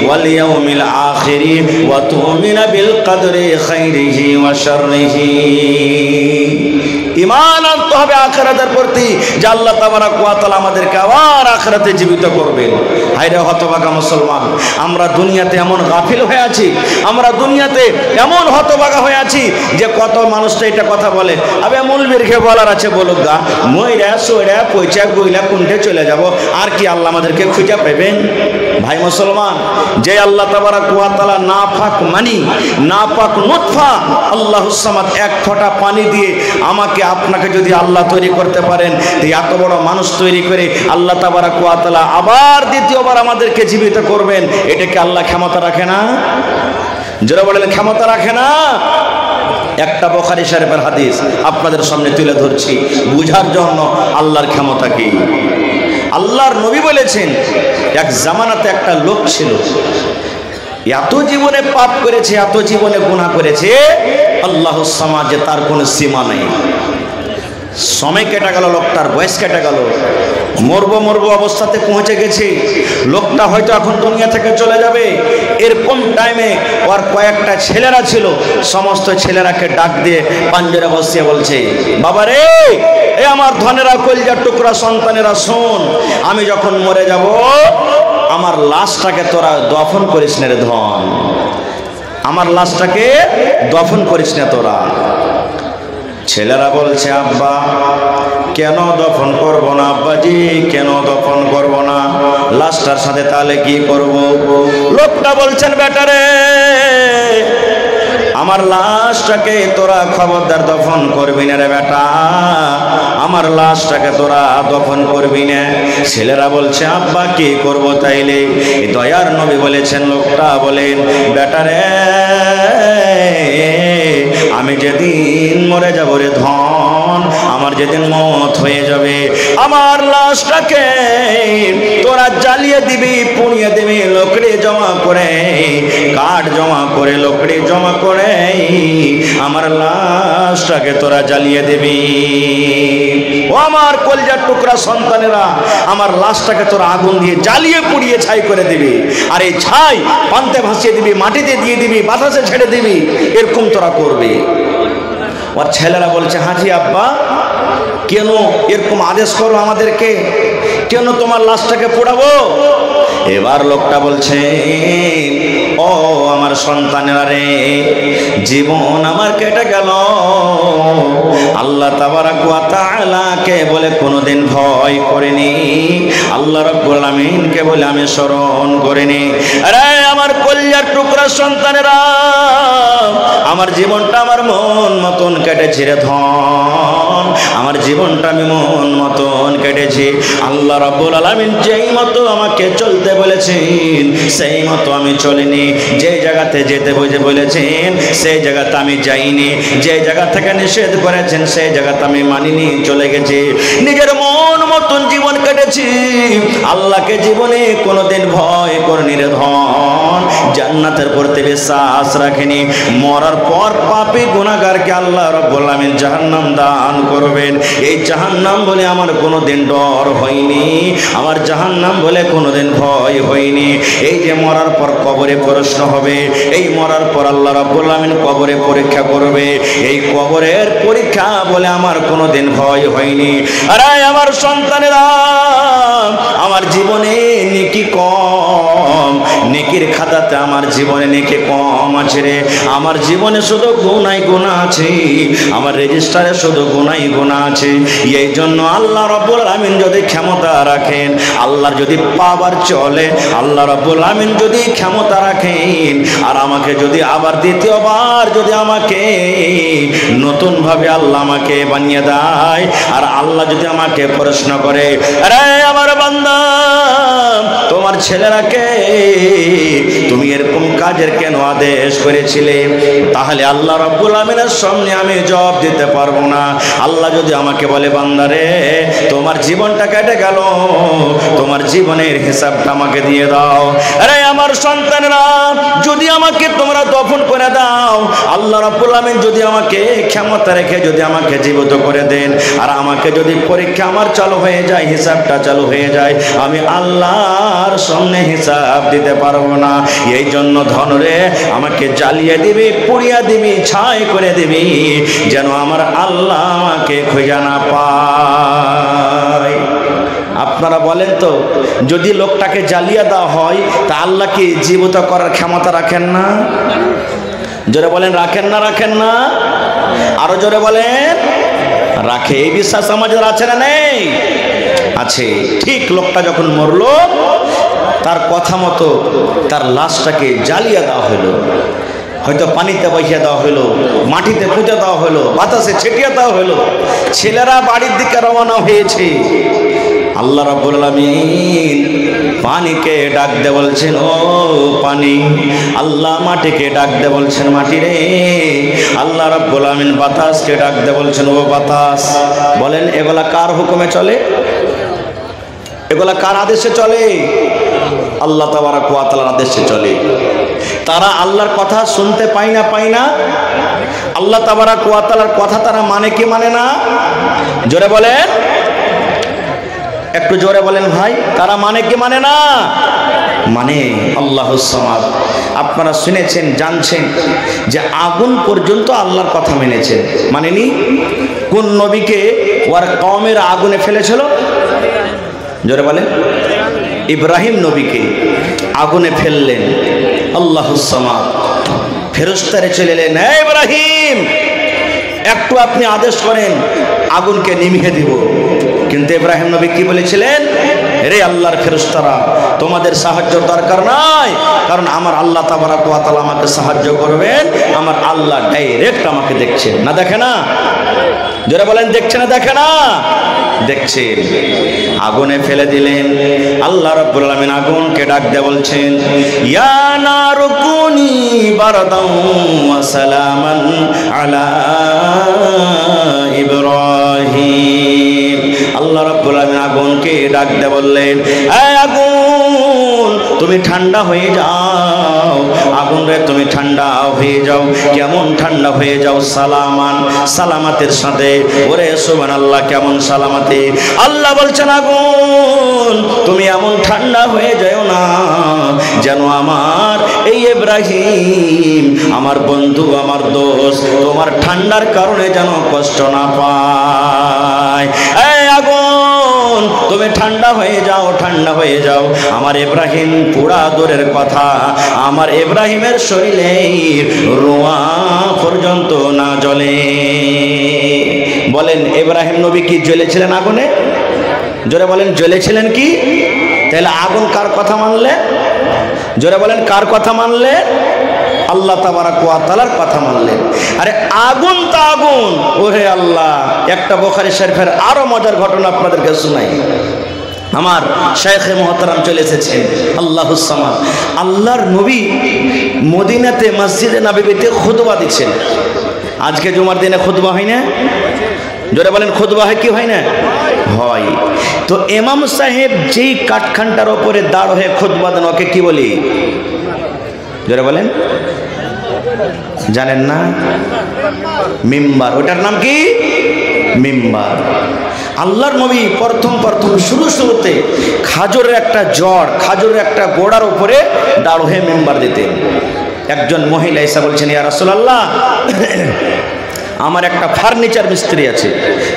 ওয়াল ইয়াউমিল আখিরি ওয়া তু'মিনা বিল কদরি খাইরিহি ওয়া শাররিহি। ঈমান আনতে হবে আখিরাতের প্রতি, যে আল্লাহ তাবারাক ওয়া তাআলা আমাদেরকে আবার আখিরাতে জীবিত করবেন। হায়রে হতভাগা মুসলমান, আমরা দুনিয়াতে এমন গাফিল হয়ে আছি, আমরা দুনিয়াতে এমন হতভাগা হয়ে আছি যে কত মানুষ তো এটা কথা বলে, আবে মৌলবীর কে বলার আছে বলুক গা, মইরা সইরা পয়সা গইলা কোনটে চলে যাব, আর কি আল্লাহ আমাদেরকে খুঁজে পাবেন? ভাই মুসলমান, যে আল্লাহ তাবারাক ওয়া তাআলা নাপাক মানি, নাপাক নুতফা আল্লাহুস সামাদ, এক ফোঁটা পানি দিয়ে আমাকে আপনাকে যদি আল্লাহ তৈরি করতে পারেন, তো এত বড় মানুষ তৈরি করে আল্লাহ তাবারাক ওয়া তাআলা আবার দ্বিতীয়বার আমাদেরকে জীবিত করবেন, এটাকে আল্লাহ ক্ষমতা রাখে না? যারা বলেন ক্ষমতা রাখে না? একটা বুখারী শরীফের হাদিস আপনাদের সামনে তুলে ধরছি বুঝার জন্য আল্লাহর ক্ষমতা কি। আল্লাহর নবী বলেছেন, এক জামানাতে একটা লোক ছিল, এত জীবনে পাপ করেছে, এত জীবনে গুনাহ করেছে, আল্লাহুস সামাদ, যে তার কোনো সীমা নেই। সময় কেটে গেল, লোকটার বয়স কেটে গেল, মরবো অবস্থাতে পৌঁছে গেছে, লোকটা হয়তো এখন দুনিয়া থেকে চলে যাবে। এরকম টাইমে ওর কয়েকটা ছেলেরা ছিল, সমস্ত ছেলেরাকে ডাক দিয়ে পাঞ্জরে বসিয়ে বলছে, বাবা রে, এ আমার ধনেরা, কলিজার টুকরা সন্তানেরা, শোন, আমি যখন মরে যাব, আমার লাশটাকে তোরা দফন করিস না রে ধন, আমার লাশটাকে দফন করিস না তোরা। ছেলেরা বলছে, আব্বা কেন দফন করব না, আব্বাজি কেন দফন করব না, লাশটার সাথে তাহলে কি করব? লোকটা বলছেন, বেটারে, আমার লাশটাকে তোরা খবরদার দফন করবি না রে বেটা, আমার লাশটাকে তোরা দফন করবি না। ছেলেরা বলছে, আব্বা কি করব তাইলে? দয়ার নবী বলেছেন, লোকটা বলেন, বেটারে, আমি যেদিন মরে যাব রে ধন, আমার যেদিন মত হয়ে যাবে, আমার লাশটাকে তোরা জ্বালিয়ে দিবি, পুড়িয়ে দিবি, লকড়ি জমা করে, কাঠ জমা করে, লকড়ি জমা করে আমার লাশটাকে তোরা জ্বালিয়ে দিবি। ও আমার কলিজার টুকরা সন্তানেরা, আমার লাশটাকে তোরা আগুন দিয়ে জ্বালিয়ে পুড়িয়ে ছাই করে দিবি, আর এই ছাই পান্তে ভাসিয়ে দিবি, মাটিতে দিয়ে দিবি, বাতাসে ছেড়ে দিবি, এরকম তোরা করবি। ওর ছেলেরা বলছে, হাজি আব্বা কেন এরকম আদেশ করো আমাদেরকে, কেন তোমার লাশটাকে পোড়াবো? এবার লোকটা বলছে, ও আমার সন্তানেরা রে, জীবন আমার কেটে গেল, আল্লাহ তাবারাক ওয়া তাআলাকে বলে কোনোদিন ভয় করিনি, আল্লাহ রাব্বুল আলামিনকে বলে আমি স্মরণ করিনি। আরে আমার কলিজার টুকরা সন্তানেরা, আমার জীবনটা আমার মন মতন কেটেছে রে ধন, আমার জীবনটা আমি মন মতন কেটেছি। আল্লাহ রাব্বুল আলামিন যেই মতো আমাকে চলতে বলেছেন সেই মতো আমি চলিনি, যে জায়গাতে যেতে বলেছেন সেই জায়গাতে আমি যাইনি, যে জায়গা থেকে নিষেধ করেছেন সেই জায়গাতে আমি মানিনি, চলে গেছি, নিজের মন মতন জীবন কেটেছি, আল্লাহকে জীবনে কোনোদিন ভয় করিনি রে ধন, জান্নাতের প্রতি বিশ্বাস রাখিনি। মরার পর পাপী গুনাহগারকে আল্লাহ রাব্বুল আলামিন জাহান্নাম দান করবেন, এই জাহান্নাম বলে আমার কোনোদিন ডর হয়নি, আমার জাহান্নাম বলে কোনোদিন ভয় হয়নি। এই যে মরার পর কবরে প্রশ্ন হবে, এই মরার পর আল্লাহ রাব্বুল আলামিন কবরে পরীক্ষা করবে, এই কবরের পরীক্ষা বলে আমার কোনোদিন ভয় হয়নি। আরে আমার সন্তানেরা, আমার জীবনে নেকি কম, নেকির খাতাতে আমার জীবনে নেকি কম আছে রে, আমার জীবনে শুধু গুনাই গুনাহ আছে, আমার রেজিস্টারে শুধু গুনাই গুনাহ আছে। এই জন্য আল্লাহ রাব্বুল আলামিন যদি ক্ষমতা রাখেন, আল্লাহর যদি পাওয়ার চলে, আল্লাহ রাব্বুল আলামিন যদি ক্ষমতা রাখেন, আর আমাকে যদি আবার দ্বিতীয়বার যদি আমাকে নতুন ভাবে আল্লাহ আমাকে বানিয়ে দেয়, আর আল্লাহ যদি আমাকে প্রশ্ন করে, আরে আমার বান্দা তোমার ছেলেরাকে তুমি এরকম কাজের কেন আদেশ করেছিলে, তাহলে আল্লাহ রাব্বুল আলামিনের সামনে আমি জবাব দিতে পারবো না। আল্লাহ যদি আমাকে বলে, বান্দারে তোমার জীবনটা কেটে গেল, তোমার জীবনের হিসাবটা আমাকে দিয়ে দাও, আরে আমার সন্তানেরা যদি আমাকে তোমরা দফন করে দাও, আল্লাহ রাব্বুল আলামিন যদি আমাকে ক্ষমতা রেখে যদি আমাকে জীবিত করে দেন, আর আমাকে যদি পরীক্ষা আমার চালু হয়ে যায়, হিসাবটা চালু হয়ে যায়, আমি আল্লাহর সামনে হিসাব দিতে পারবো না। এই জন্য ধনরে আমাকে জ্বালিয়ে দিবি, পুড়িয়ে দিবি, ছাই করে দিবি, যেন আমার আল্লাহ আমাকে খুঁজে না পায়। আপনারা বলেন তো, যদি লোকটাকে জ্বালিয়ে দেওয়া হয় তা আল্লাহ কি জীবিত করার ক্ষমতা রাখেন না? জোরে বলেন, রাখেন না? রাখেন না? আরো জোরে বলেন, রাখে। এই বিশ্বাস আমাদের আছে না নেই? আছে। ঠিক লোকটা যখন মরলো, তার কথা মতো তার লাশটাকে জ্বালিয়ে দেওয়া হলো, হয়তো পানিতে বসিয়ে দেওয়া হলো, মাটিতে পুঁতে দেওয়া হলো, বাতাসে ছিটিয়ে দেওয়া হলো, ছেলেরা বাড়ির দিকে রওনা হয়েছে। আল্লাহ রাব্বুল আলামিন পানিকে ডাক দে বলছেন, ও পানি, আল্লাহ মাটিকে ডাক দে বলছেন, মাটি রে, আল্লাহ রাব্বুল আলামিন বাতাসকে ডাক দে বলছেন, ও বাতাস। বলেন এগুলা কার হুকুমে চলে? এগুলা কার আদেশে চলে? আল্লাহ তাবারাক ওয়া তাআলার আদেশে চলে। তারা আল্লাহর কথা শুনতে পায় না? আল্লাহ তাবারাক ওয়া তাআলার কথা তারা মানে কি মানে না? জোরে বলেন, একটু জোরে বলেন ভাই, তারা মানে কি মানে না? মানে। আল্লাহুস সামাদ। আপনারা শুনেছেন, জানছেন যে আগুন পর্যন্ত আল্লাহর কথা মেনেছেন, মানেনি? কোন নবীকে ওর কওমের আগুনে ফেলেছিল? জোরে বলেন, ইব্রাহিম নবীকে আগুনে ফেললেন। আল্লাহুস সামাদ। ফেরেশতারা চলে এলেন, হে ইব্রাহিম, একটু আপনি আদেশ করেন, আগুনকে নিভিয়ে দিব। কিন্তু ইব্রাহিম নবী কি বলেছিলেন? রে আল্লাহর ফেরেশতারা, তোমাদের সাহায্য দরকার নাই, কারণ আমার আল্লাহ তাবারাক ওয়া তাআলা আমাকে সাহায্য করবেন, আমার আল্লাহ ডাইরেক্ট আমাকে দেখছেন। না দেখে না? যারা বলেন দেখছে না, দেখে না? দেখছেন। আগুনে ফেলে দিলেন। আল্লাহ রাব্বুল আলামিন আগুনকে ডাক দিয়ে বলছেন, ইয়া নারু কুনি বারদান ওয়া সালামান আলা ইব্রাহিম। আল্লাহ রাব্বুল আলামিন আগুনকে ডাক দিয়ে বললেন, হে আগুন, তুমি ঠান্ডা হয়ে যাও। আগুন আগুন রে তুমি ঠান্ডা হয়ে যাও। কেমন ঠান্ডা হয়ে যাও? সালামান, সালামাতের সাথে। ওরে সুবহানাল্লাহ, কেমন সালামাতে? আল্লাহ বলছেন আগুন তুমি এমন ঠান্ডা হয়ে যাও না যেন আমার এই ইব্রাহিম আমার বন্ধু আমার দোস্ত তোমার ঠান্ডার কারণে যেন কষ্ট না পায়। এই আগুন তুমি ঠান্ডা হয়ে যাও, ঠান্ডা হয়ে যাও। আমার ইব্রাহিম পুরা দূরের কথা, আমার ইব্রাহিমের শরীরে রোয়া পর্যন্ত না জ্বলে। বলেন ইব্রাহিম নবী কি জ্বলেছিলেন আগুনে? জোরে বলেন জ্বলেছিলেন কি? তাহলে আগুন কার কথা মানলে? জোরে বলেন কার কথা মানলে? আল্লাহ তাবারাক ওয়া তাআলার কথা মানলেন। আরে আগুন তো আগুন। ওরে আল্লাহ, একটা বুখারী শরীফের আরো মজার ঘটনা আপনাদেরকে শোনাই। আমার শাইখে মুহতারাম চলে এসেছেন, আল্লাহুস সামাদ। আল্লাহর নবী মদিনাতে মসজিদে নববীতে খুতবা দিচ্ছেন। আজকে জুমার দিনে খুতবা হয় না? জোরে বলেন খুতবা হয় কি হয় না? হয়। তো ইমাম সাহেব যেই কাঠখানটার উপরে দাঁড় হয়ে খুতবা দেন ওকে কি বলি? জোরে বলেন, জানেন না? মিম্বার। ওটার নাম কি? মিম্বার। আল্লাহর নবী প্রথম শুরুতে খাজরের একটা জড়, খাজরের একটা গোড়ার উপরে দাঁড় হয়ে মিম্বার দিতেন। একজন মহিলা এসে বলছেন, ইয়া রাসূলুল্লাহ, আমার একটা ফার্নিচার মিস্ত্রি আছে।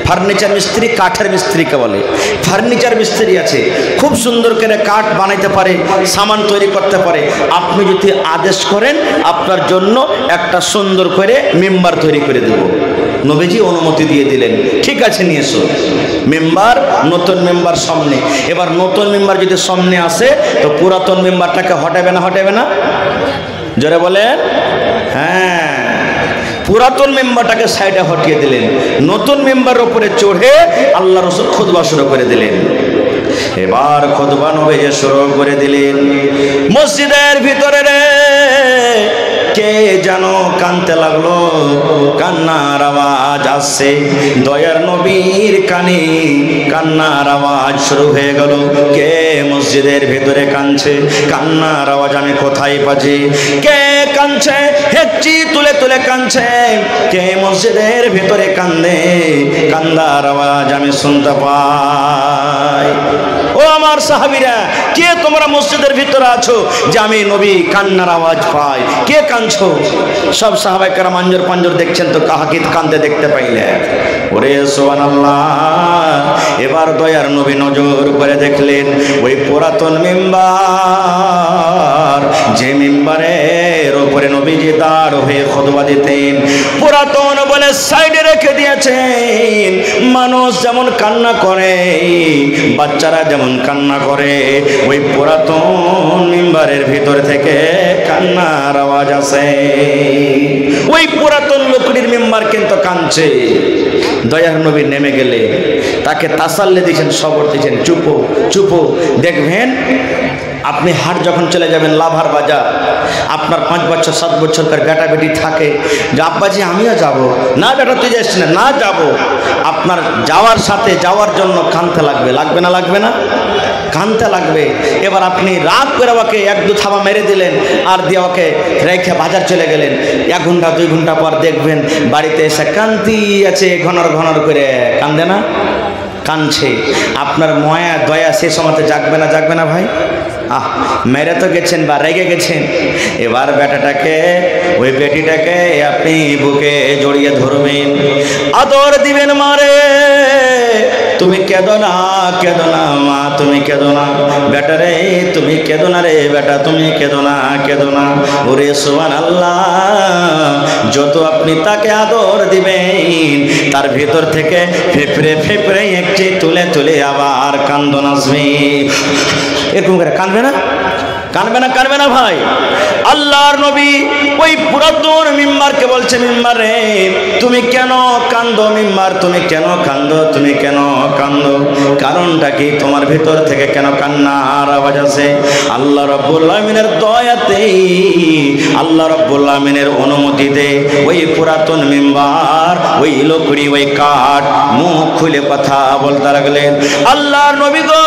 ফার্নিচার মিস্ত্রি কাঠের মিস্ত্রিকে বলে। ফার্নিচার মিস্ত্রি আছে, খুব সুন্দর করে কাঠ বানাইতে পারে, সামান তৈরি করতে পারে। আপনি যদি আদেশ করেন আপনার জন্য একটা সুন্দর করে মেম্বার তৈরি করে দেব। নবীজি অনুমতি দিয়ে দিলেন, ঠিক আছে নিয়ে এসো। মেম্বার, নতুন মেম্বার সামনে। এবার নতুন মেম্বার যদি সামনে আসে তো পুরাতন মেম্বারটাকে হটাবে না? হটাবে না? জোরে বলেন। হ্যাঁ, পুরাতন মেম্বারটাকে সাইডে হটিয়ে দিলেন, নতুন মেম্বারের উপরে চড়ে আল্লাহ রাসূল খুতবা শুরু করে দিলেন। এবার খুতবা নবীজি শুরু করে দিলেন। মসজিদের ভিতরে রে কে যেন কানতে লাগলো, কান্নার আওয়াজ আসছে। দয়ার নবীর কানে কান্নার আওয়াজ শুরু হয়ে গেল। কে মসজিদের ভিতরে কাঁদছে? কান্নার আওয়াজ আমি কোথায় পাচ্ছি? কে কাঁদছে? হেঁচি তুলে তুলে কাঁদছে। কে মসজিদের ভিতরে কান্দে? কান্দার আওয়াজ আমি শুনতে পাই। ও আমার সাহাবীরা, কে তোমরা মসজিদের ভিতরে আছো যে আমি নবী কান্নার আওয়াজ পাই? কে কাঁদছো? সব সাহাবায়ে কেরাম আঞ্জর পাঞ্জর দেখছেন তো কাহাকে কাঁদতে দেখতে পাইলে? ওরে সুবহানাল্লাহ। এবার দয়ার নবী নজর করে দেখলেন ওই পুরাতন মিম্বার, যে মিম্বারের উপরে নবীজি দাঁড় হয়ে খুতবা দিতেন, পুরাতন বলে সাইডে রেখে দিয়েছেন। মানুষ যেমন কান্না করে, বাচ্চারা যেমন কান্না করে, ওই পুরাতন মিম্বারের ভিতর থেকে কান্নার আওয়াজ আসে। ওই পুরাতন লোকটির মিম্বার কিন্তু কাঁদছে। দয়ার নবী নেমে গেলে তাকে তাসাল্লি দিয়েছেন, সবর দিয়েছেন, চুপো চুপো। দেখবেন আপনি হাট যখন চলে যাবেন লাভার বাজার, আপনার 5 বছর 7 বছরকার বেটা বেটি থাকে যে আব্বাজি আমিও যাব। না বেটা তুই যাস না। না যাব। আপনার যাওয়ার সাথে যাওয়ার জন্য কাঁদতে লাগবে, লাগবে না? লাগবে না? কাঁদতে লাগবে। এবার আপনি রাত করে ওকে 1-2 থাবা মেরে দিলেন আর দিয়ে ওকে রেখে বাজার চলে গেলেন। 1 ঘন্টা 2 ঘন্টা পর দেখবেন বাড়িতে এসে কান্তি আছে, ঘনর ঘনর করে কান্দে না? কাঁদছে। আপনার মায়া দয়া সে সময়তে জাগবে না? জাগবে না ভাই? মেরে তো গেছেন বা রেগে গেছেন। এবার বেটাটাকে, ওই বেটিটাকে আপনি বুকে জড়িয়ে ধরবেন, আদর দিবেন। মারে তুমি কেঁদো না, কেঁদো না মা, তুমি কেঁদো না। বেটা রে তুমি কেঁদো না রে বেটা, তুমি কেঁদো না, কেঁদো না। ওরে সুবহানাল্লাহ, যত আপনি তাকে আদর দিবেন তার ভিতর থেকে ফেফড়ে ফেফড়ে একটি তুলে তুলে আবার কান্দন আসবে। এরকম করে কাঁদবে না? কাঁদবে না? কাঁদবে না ভাই? আল্লাহর নবী ওই পুরাতন মিম্বারকে বলছে, মিম্বার রে তুমি কেন কান্দো? মিম্বার তুমি কেন কান্দো? তুমি কেন কান্দো? কারণটা কি? তোমার ভিতর থেকে কেন কান্নার আওয়াজ আসে? আল্লাহ রাব্বুল আমিনের দয়াতে, আল্লাহ রাব্বুল আমিনের অনুমতিতে ওই পুরাতন মিম্বার, ওই লকড়ি, ওই কাঠ মুখ খুলে কথা বলতে লাগলেন, আল্লাহর নবী গো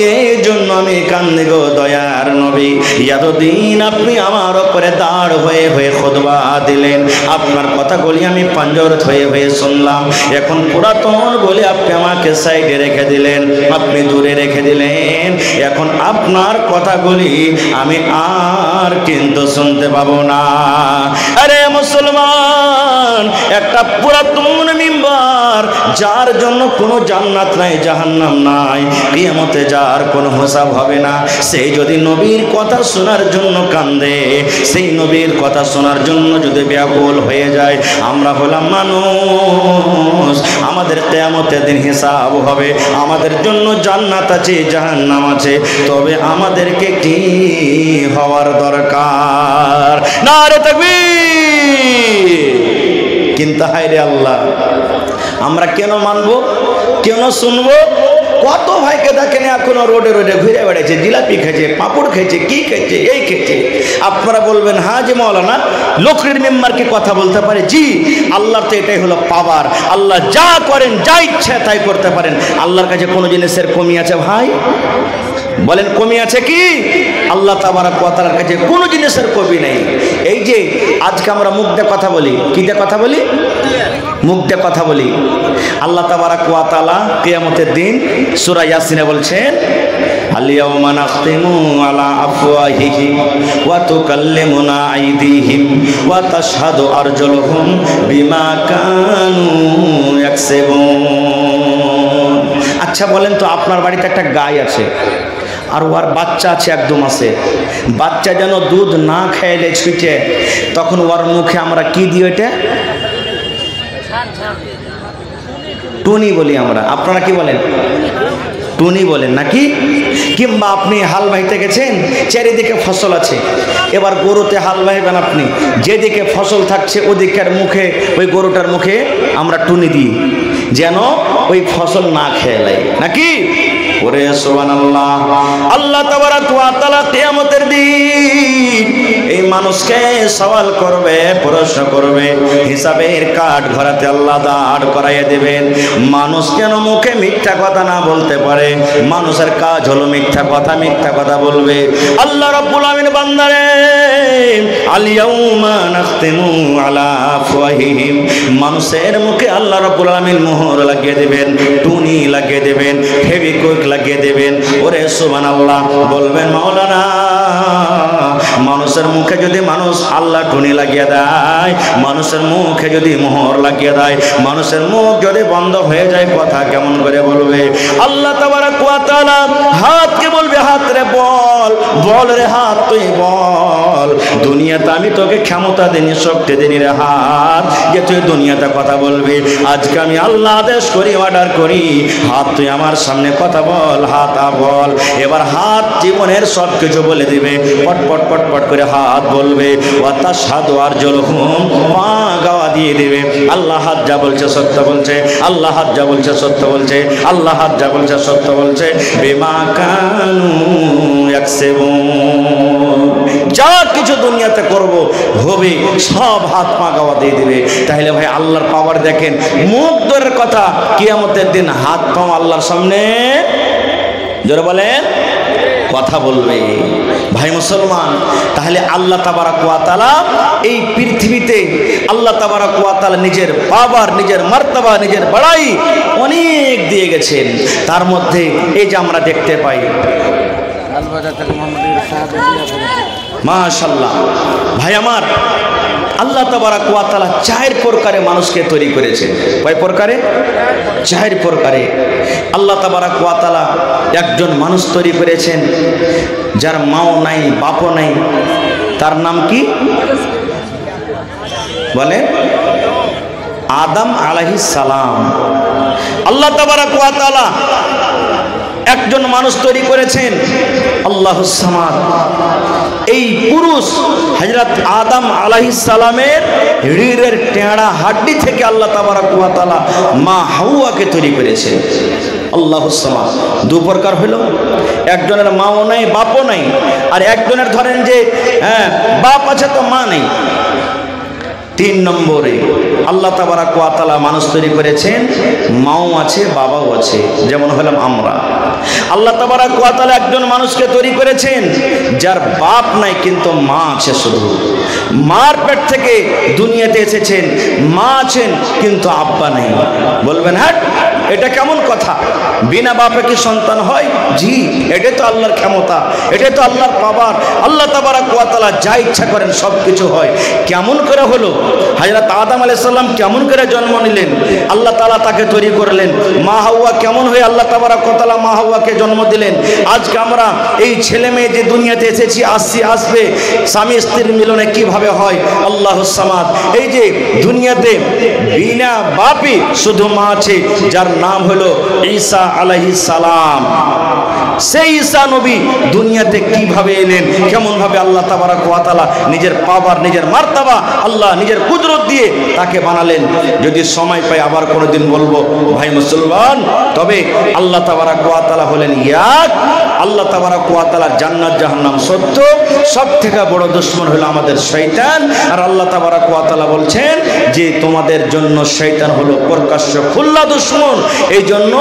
এই জন্য আমি কান্দি গো দয়ার নবী, এতদিন আপনি আমার উপরে দাঁড় হয়ে হয়ে খুতবা দিলেন, আপনার কথাগুলি আমি পাঞ্জর হয়ে শুনলাম। এখন পুরাতন বলে আপনি আমাকে সাইডে রেখে দিলেন, আপনি দূরে রেখে দিলেন। এখন আপনার কথাগুলি আমি আর কিন্তু শুনতে পাবো না। আরে মুসলমান, একটা পুরাতন মিম্বার, যার জন্য কোনো জান্নাত নাই, জাহান্নাম নাই, কিয়ামতে যার কোনো হিসাব হবে না, সেই যদি নবীর কথা শোনার জন্য কান্দে, সেই নবীর কথা শোনার জন্য যদি ব্যাকুল হয়ে যায়, আমরা হলাম মানুষ, আমাদের কিয়ামতের দিন হিসাব হবে, আমাদের জন্য জান্নাত আছে, জাহান্নাম আছে, তবে আমাদেরকে কি হওয়ার দরকার? নারে তাকবীর! কিন্তু হায়রে আল্লাহ, আমরা কেন মানবো, কেন শুনবো? কত ভাইকে দেখেন এখনো রোডে রোডে ঘুরে বেড়াচ্ছে, জিলাপি খেয়েছে, পাঁপড় খেয়েছে, কি খেয়েছে, এই খেয়েছে। আপনারা বলবেন হ্যাঁ যে মৌলানা লোকের মেম্বারকে কথা বলতে পারে। জি, আল্লাহর তো এটাই হলো পাওয়ার। আল্লাহ যা করেন, যা ইচ্ছা তাই করতে পারেন। আল্লাহর কাছে কোনো জিনিসের কমি আছে ভাই? বলেন কমি আছে কি? আল্লাহ তাবারক ওয়া তাআলার কাছে কোনো জিনিসের কমি নেই। এই যে আজকে আমরা মুখ দিয়ে কথা বলি, কি দিয়ে কথা বলি? মুখ দিয়ে কথা বলি। আল্লাহ তাবারক ওয়া তাআলা কিয়ামতের দিন সূরা ইয়াসিনে বলছেন, আল-ইয়াওমা নাখতিমু আলা আফওয়াহিহিম ওয়া তুকাল্লিমুনা আইদিহিম ওয়া তাশহাদু আরজুলুহুম বিমা কানু ইয়াকসিবুন। আচ্ছা বলেন তো, আপনার বাড়িতে একটা গাই আছে আর ওর বাচ্চা আছে 1-2 মাসের, বাচ্চা যেন দুধ না খাইলে ছুটে, তখন ওর মুখে আমরা কি দিই? ওইটা টুনি বলি আমরা। আপনারা কি বলেন? টুনি বলেন নাকি? কিংবা আপনি হাল বাইতে গেছেন, চারিদিকে ফসল আছে, এবার গরুতে হাল বাইবেন আপনি, যেদিকে ফসল থাকছে ওদিকের মুখে, ওই গরুটার মুখে আমরা টুনি দিই যেন ওই ফসল না খেয়ে লাই, নাকি? ওরে সুবহানাল্লাহ! আল্লাহ তাবারক ওয়া তাআলা কিয়ামতের দিন এই মানুষকে সওয়াল করবে, প্রশ্ন করবে, হিসাবের কাঠ ঘরাতে আল্লাহ দাঁড় করাইয়া দেবেন। মানুষ কেন মুখে মিথ্যা কথা না বলতে পারে? মানুষের কাজ হলো মিথ্যা কথা বলবে। আল্লাহ রাব্বুল আমিন বান্দারে আল-ইয়াউমা নাখতিমু আলা আফওয়াহিহিম, মানুষের মুখে আল্লাহ রাব্বুল আমিন মোহর লাগিয়ে দেবেন, টুনি লাগিয়ে দেবেন, ফেভিকুইক লাগিয়ে দেবেন। ওরে সুবহানাল্লাহ! বলবেন মাওলানা, মানুষের মুখে যদি মানুষ আল্লাহ টুনি লাগিয়ে দেয়, মানুষের মুখে যদি মোহর লাগিয়ে দেয়, মানুষের মুখ যদি বন্ধ হয়ে যায়, কথা কেমন করে বলবে? আল্লাহ তাবারক ওয়া তাআলা হাতকে বলবে, হাত রে বল, বল রে হাত তুই বল, দুনিয়াতে আমি তোকে ক্ষমতা দিনি, শক্তি দিনি রে হাত, যে তুই দুনিয়াতে কথা বলবি। আজকে আমি আল্লাহ আদেশ করি, অর্ডার করি, হাত তুই আমার সামনে কথা বল, হাত বল। এবার হাত জীবনের সব কিছু বলে দিবে, পট পট পট পট করে হাত বলবে। ওয়া তাশহাদু আরজুলুহুম, পা গাওয়া দিয়ে দেবে। আল্লাহ হাত যা বলছে সত্য বলছে, আল্লাহ হাত যা বলছে সত্য বলছে, আল্লাহ হাত যা বলছে সত্য বলছে। বিমা কানু ইয়াকসিবুন, যা কিছু দুনিয়াতে করব হবে সব হাত পা গাওয়া দিয়ে দিবে। তাহলে ভাই আল্লাহর পাওয়ার দেখেন। মুখ দূরের কথা, কিয়ামতের দিন হাত পা আল্লাহর সামনে জোরে বলেন কথা বলবে। ভাই মুসলমান, তাহলে আল্লাহ তাবারক ওয়া তাআলা এই পৃথিবীতে আল্লাহ তাবারক ওয়া তাআলা নিজের পাওয়ার, নিজের মার্তবা, নিজের বড়াই অনেক দিয়ে গেছেন। তার মধ্যে এই যে আমরা দেখতে পাই, মাশাআল্লাহ ভাই আমার, আল্লাহ তাবারক ওয়া তাআলা 4 প্রকারে মানুষকে তৈরি করেছেন। কয় প্রকারে? 4 প্রকারে আল্লাহ তাবারক ওয়া তাআলা একজন মানুষ তৈরি করেছেন, যার মাও নাই, বাপও নাই। তার নাম কি বলে? আদম আলাইহিস সালাম। আল্লাহ তাবারক ওয়া তাআলা একজন মানুষ তৈরি করেছেন, আল্লাহুস সামাদ। এই পুরুষ হযরত আদম আলাইহিস সালামের রিড়ের টেঁড়া হাড্ডি থেকে আল্লাহ তাবারক ওয়া তাআলা মা হাওয়াকে তৈরি করেছেন। আল্লাহুস সামাদ। 2 প্রকার হলো, একজনের মাও নাই, বাপও নাই, আর একজনের ধরেন যে বাপ আছে তো মা নেই। 3 নম্বরে আল্লাহ তাবারক ওয়া তাআলা মানুষ তৈরি করেছেন, মাও আছে, বাবাও আছে, যেমন হলাম আমরা। আল্লাহ তাবারাক ওয়া তাআলা একজন মানুষকে তৈরি করেছেন যার বাপ নাই কিন্তু মা আছে, শুধু মার পেট থেকে দুনিয়াতে এসেছেন, মা আছেন কিন্তু আব্বা নেই। বলবেন হ্যাঁ এটা কেমন কথা, বিনা বাপে কি সন্তান হয়? জি, এটাই তো আল্লাহর ক্ষমতা, এটাই তো আল্লাহর পাওয়ার। আল্লাহ তাবারাক ওয়া তাআলা যা ইচ্ছা করেন সব কিছু হয়। কেমন করে হলো? হযরত আদম আলাইহিস সালাম কেমন করে জন্ম নিলেন? আল্লাহ তাআলা তাকে তৈরি করলেন। মা হাওয়া কেমন হয়ে আল্লাহ তাবারাক ওয়া তাআলা মা হাওয়াকে জন্ম দিলেন? আজকে আমরা এই ছেলে মেয়ে যে দুনিয়াতে এসেছি, আসবে, স্বামী স্ত্রীর মিলনে কিভাবে হয়? আল্লাহুস সামাদ। এই যে দুনিয়াতে বিনা বাপে শুধু মা আছে, যার নাম হলো ঈসা আলাইহিস সালাম। সেই ঈসা নবী দুনিয়াতে কিভাবে এলেন, কেমন ভাবে আল্লাহ তাবারাক ওয়া তাআলা নিজের পাওয়ার, নিজের মার্তাবা, আল্লাহ নিজের কুদরত দিয়ে তাকে বানালেন। যদি সময় পাই আবার কোনোদিন বলবো ভাই মুসলমান। তবে আল্লাহ তাবারাক ওয়া তাআলা হলেন এক। আল্লাহ তাবারাক ওয়া তাআলা জান্নাত জাহান্নাম সত্য, সব থেকে বড় দুশমন হলো আমাদের শয়তান। আর আল্লাহ তাবারাক ওয়া তাআলা বলছেন যে তোমাদের জন্য শয়তান হলো প্রকাশ্য খোলা দুশমন। এই জন্য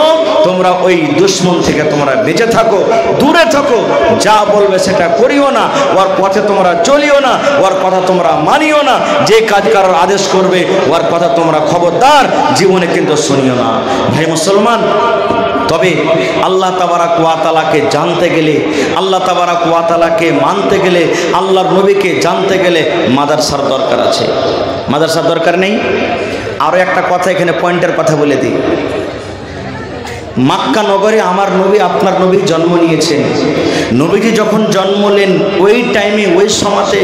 তোমরা ওই দুশমন থেকে তোমরা বেঁচে থাকো, দূরে থাকো, যা বলবে সেটা করিও না, ওর পথে তোমরা চলিও না, ওর কথা তোমরা মানিও না, যে কাজ করার আদেশ করবে ওর কথা তোমরা খবরদার জীবনে কিন্তু শুনিও না। ভাই মুসলমান, তবে আল্লাহ তাবারাক ওয়া তাআলাকে জানতে গেলে, আল্লাহ তাবারাক ওয়া তাআলাকে মানতে গেলে, আল্লাহর নবীকে জানতে গেলে মাদ্রাসার দরকার আছে। মাদ্রাসার দরকার নেই? আরও একটা কথা এখানে পয়েন্টের কথা বলে দিই। মক্কা নগরে আমার নবী, আপনার নবী জন্ম নিয়েছেন। নবীজি যখন জন্ম নেন ওই টাইমে, ওই সময়তে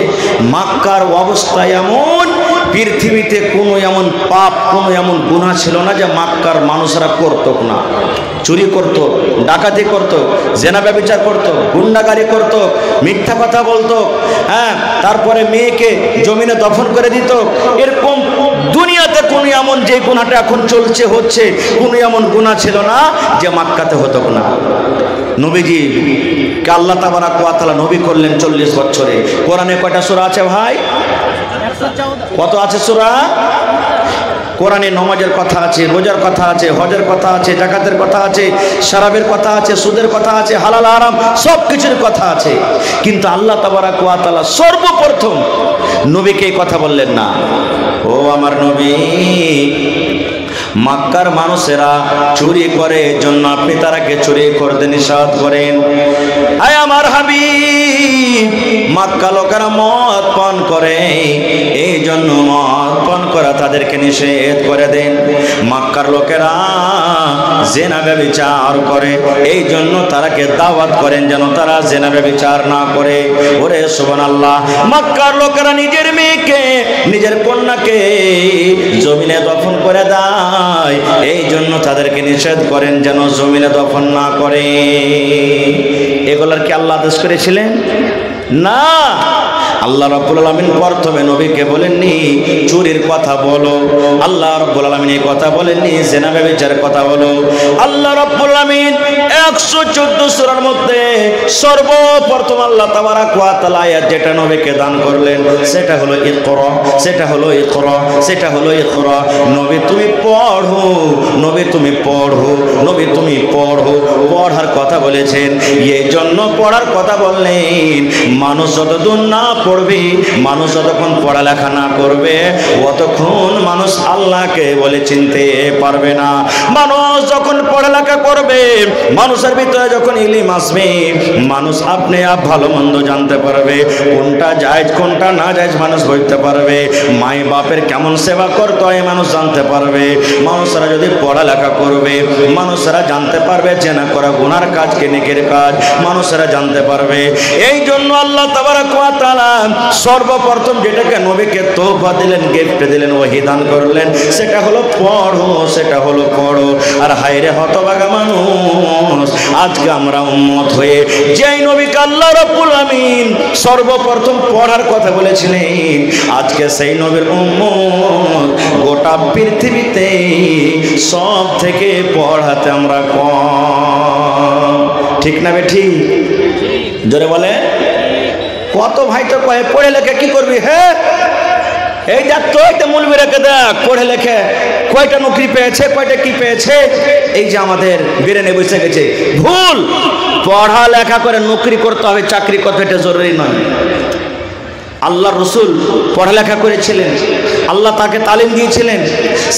মক্কার অবস্থা এমন, পৃথিবীতে কোনো এমন পাপ, কোনো এমন গুনাহ ছিল না যে মক্কার মানুষরা করতো না। চুরি করতো, ডাকাতি করতো, জেনা ব্যভিচার করতো, গুন্ডাগারি করতো, মিথ্যা কথা বলতো, হ্যাঁ, তারপরে মেয়েকে জমিনে দফন করে দিত। এরকম দুনিয়াতে কোনো এমন যে গুনাহটা এখন চলছে, হচ্ছে, কোনো এমন গুনাহ ছিল না যে মক্কাতে হতো না। নবীজি কে আল্লাহ তাবারাক ওয়া তাআলা নবী করলেন 40 বছরে। কোরআনে কয়টা সূরা আছে ভাই? কত আছে সূরা? কোরআনে নামাজের কথা আছে, রোজার কথা আছে, হজের কথা আছে, যাকাতের কথা আছে, শরাবের কথা আছে, সুদের কথা আছে, হালাল হারাম সব কিছুর কথা আছে। কিন্তু আল্লাহ তাবারাক ওয়া তাআলা সর্বপ্রথম নবীকে এই কথা বললেন না। ও আমার নবী, মক্কার মানুষেরা চুরি করে, জন্য আপনি তারাকে চুরি করতে নিষেধ করেন। আয় আমার হাবিব, মক্কা লোকেরা মদ পান করে, এই জন্য মদ পান করা তাদেরকে নিষেধ করে দেন। মক্কার লোকেরা জেনা ব্যভিচার করে, এই জন্য তারাকে দাওয়াত করেন যেন তারা জেনা ব্যভিচার না করে। ওরে সুবহানাল্লাহ, মক্কার লোকেরা নিজের মেয়েকে, নিজের কন্যাকে জমিনে দফন করে দেয়, এই জন্য তাদেরকে নিষেধ করেন যেন জমিনে দফন না করে। এগুলার কি আল্লাহ আদেশ করেছিলেন? না। আল্লাহ রাব্বুল আলামিন প্রথমে নবীকে বলেননি চুরির কথা বলো, আল্লাহ রাব্বুল আলামিন এই কথা বলেননি জেনা ব্যভিচারের কথা বলো। আল্লাহ রাব্বুল আলামিন 114 সূরার মধ্যে সর্বপ্রথম আল্লাহ তাবারাক ওয়া তাআলা আয়াত যেটা নবীকে দান করলেন সেটা হলো ইকরা, সেটা হলো ইকরা, সেটা হলো ইকরা। নবী তুমি পড়ো, নবী তুমি পড়ো, নবী তুমি পড়ো। পড়ার কথা বলেছেন, এই জন্য পড়ার কথা বললেন। মানুষ যতদূর না পড়বে, মানুষ যতক্ষণ পড়ালেখা না করবে, অতক্ষণ মানুষ আল্লাহকে বলে চিনতে পারবে না। মানুষ যখন পড়ালেখা করবে, মানুষের ভিতরে যখন ইলম আসবে, মানুষ আপনি আপ ভালো মন্দ জানতে পারবে, কোনটা জায়েজ কোনটা না জায়েজ মানুষ বলতে পারবে, মাই বাপের কেমন সেবা করতে হয় মানুষ জানতে পারবে। মানুষরা যদি পড়ালেখা করবে, মানুষরা জানতে পারবে জেনা করা গুনার কাজ কে নেকের কাজ, মানুষরা জানতে পারবে। এই জন্য আল্লাহ তাবারাক ওয়া তাআলা সর্বপ্রথম যেটাকে নবীকে তোহফা দিলেন, গিফট দিলেন, ওহী দান করলেন, সেটা হলো পড়ো, সেটা হলো পড়ো। আর হায়রে হতভাগা মানুষ, আজকে আমরা উম্মত হয়ে যেই নবীকে আল্লাহ রাব্বুল আমিন সর্বপ্রথম পড়ার কথা বলেছিলেন, আজকে সেই নবীর উম্মত গোটা পৃথিবীতে সব থেকে পড়াতে আমরা কম। ঠিক না বেঠি? জোরে বলে। কত ভাই তো কয়ে পড়ে লেখে কি করবি? হ্যাঁ, এই দেখ তো এটা মূলবি রেখে দেখ, পড়ে লেখে কয়টা নৌকরি পেয়েছে, কয়টা কি পেয়েছে, এই যে আমাদের ব্রেনে বসে গেছে। ভুল। পড়া লেখা করে নৌকরি করতে হবে, চাকরি করতে এটা জরুরি নয়। আল্লাহ রসুল পড়ালেখা করেছিলেন, আল্লাহ তাকে তালিম দিয়েছিলেন,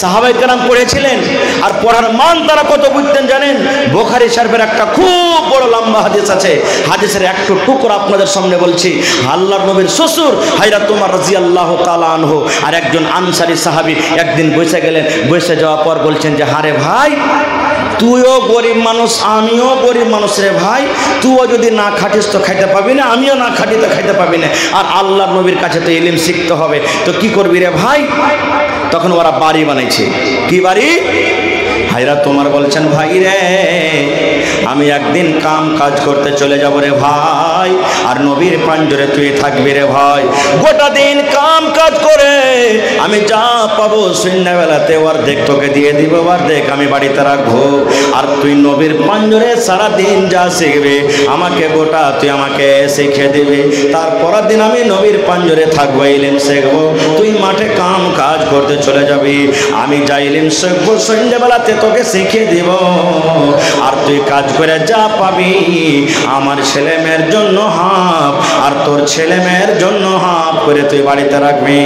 সাহাবায়ে কেরাম পড়েছিলেন। আর পড়ার মান তারা কত বুঝতেন জানেন? বুখারী শরীফের একটা খুব বড় লম্বা হাদিস আছে, হাদিসের একটু টুকরো আপনাদের সামনে বলছি। আল্লাহর নবীর শ্বশুর হযরত ওমর রাদিয়াল্লাহু তাআলা আনহু আর একজন আনসারী সাহাবী একদিন বসে গেলেন। বসে যাওয়ার পর বলছেন যে হারে ভাই, তুইও গরিব মানুষ, আমিও গরিব মানুষ রে ভাই, তুইও যদি না খাটিস তো খাইতে পাবি না, আমিও না খাটি তো খাইতে পাবি না। আর আল্লাহর নবীর কাছে তো ইলম শিখতে হবে, তো কি করবি রে ভাই? তখন ওরা বাড়ি বানাইছে। কি বাড়ি? হযরত ওমর বলছেন ভাই রে, আমি একদিন কাম কাজ করতে চলে যাব রে ভাই, আর নবীর পাঞ্জরে তুই থাকবি রে ভাই। গোটা দিন কাম কাজ করে আমি যা পাবো সন্ধ্যাবেলাতে অর্ধেক তোকে দিয়ে দিব, অর্ধেক আমি বাড়িতে রাখবো। আর তুই নবীর পাঞ্জরে সারাদিন যা শিখবে আমাকে গোটা তুই আমাকে শিখে দিবি। তারপরের দিন আমি নবীর পাঞ্জরে থাকবো, ইলম শিখবো, তুই মাঠে কাম কাজ করতে চলে যাবি। আমি যা ইলম শিখবো সন্ধ্যাবেলাতে তোকে শিখিয়ে দিব, আর তুই কাজ করে যা পাবি আমার ছেলে মেয়ের জন্য হাফ, আর তোর ছেলে মেয়ের জন্য হাফ করে তুই বাড়িতে রাখবি।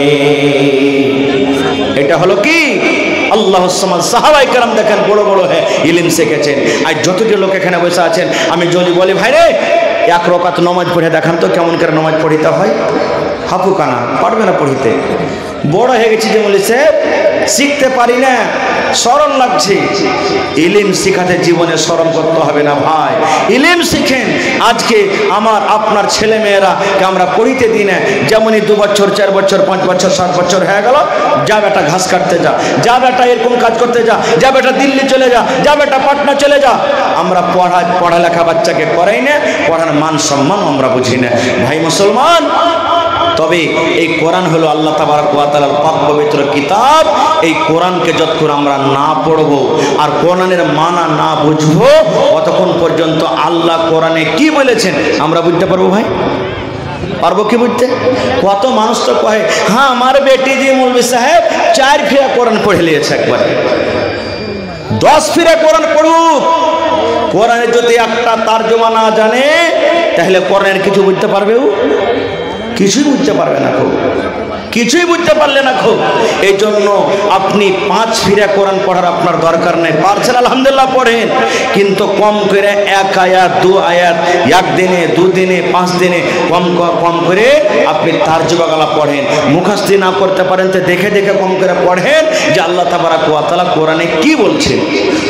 এটা হলো কি? আল্লাহর সমাজ। সাহাবায়ে কেরাম দেখেন বড় বড় হয়ে ইলম শিখেছেন। আর যতটি লোক এখানে বসে আছেন, আমি যদি বলি ভাই রে এক রাকাত নামাজ পড়ে দেখান তো কেমন করে নামাজ পড়িতে হয়, হাপু কানা পারবে না পড়িতে। বড় হয়ে গেছি যে বলেছে শিখতে পারি না, শরম লাগছে। ইলম শিখাতে জীবনে শরম করতে হবে না ভাই, ইলম শিখেন। আজকে আমার আপনার ছেলে মেয়েরাকে আমরা পড়িতে দিই না। যেমনই 2 বছর 4 বছর 5 বছর 7 বছর হয়ে গেল, যা বেটা ঘাস কাটতে যা, যা বেটা এরকম কাজ করতে যা, যা বেটা দিল্লি চলে যা, যা বেটা পাটনা চলে যা। আমরা পড়ালেখা বাচ্চাকে করাই না, পড়ার মান সম্মান আমরা বুঝি না। ভাই মুসলমান, তবে এই কোরআন হলো আল্লাহ তাবারক ওয়া তাআলার পাক পবিত্র কিতাব। এই কোরআনকে যতক্ষণ আমরা না পড়ব আর কোরআনের মানা না বুঝবো, ততক্ষণ পর্যন্ত আল্লাহ কোরআনে কি বলেছেন আমরা বুঝতে পারবো ভাই? পারবো কি বুঝতে? কত মানুষ তো কহে হ্যাঁ আমার বেটি জি মৌলভী সাহেব 4 ফিরা কোরআন পড়ে নিয়েছে, একবারে 10 ফিরা কোরআন পড়ুক, কোরআনের যদি একটা তরজমা না জানে তাহলে কোরআনের কিছু বুঝতে পারবে? কিছুই বুঝতে পারবে না, খুব কিছুই বুঝতে পারলে না খুব। এই জন্য আপনি 5 ফিরা কোরআন পড়ার আপনার দরকার নেই, পারছেন আলহামদুলিল্লাহ পড়েন, কিন্তু কম করে 1 আয়াত 2 আয়াত 1 দিনে 2 দিনে 5 দিনে কম করে আপনি তারজমাগুলো পড়েন। মুখস্থি না করতে পারেন তো দেখে দেখে কম করে পড়েন যে আল্লাহ তাবারক ওয়া তাআলা কোরআনে কি বলছেন।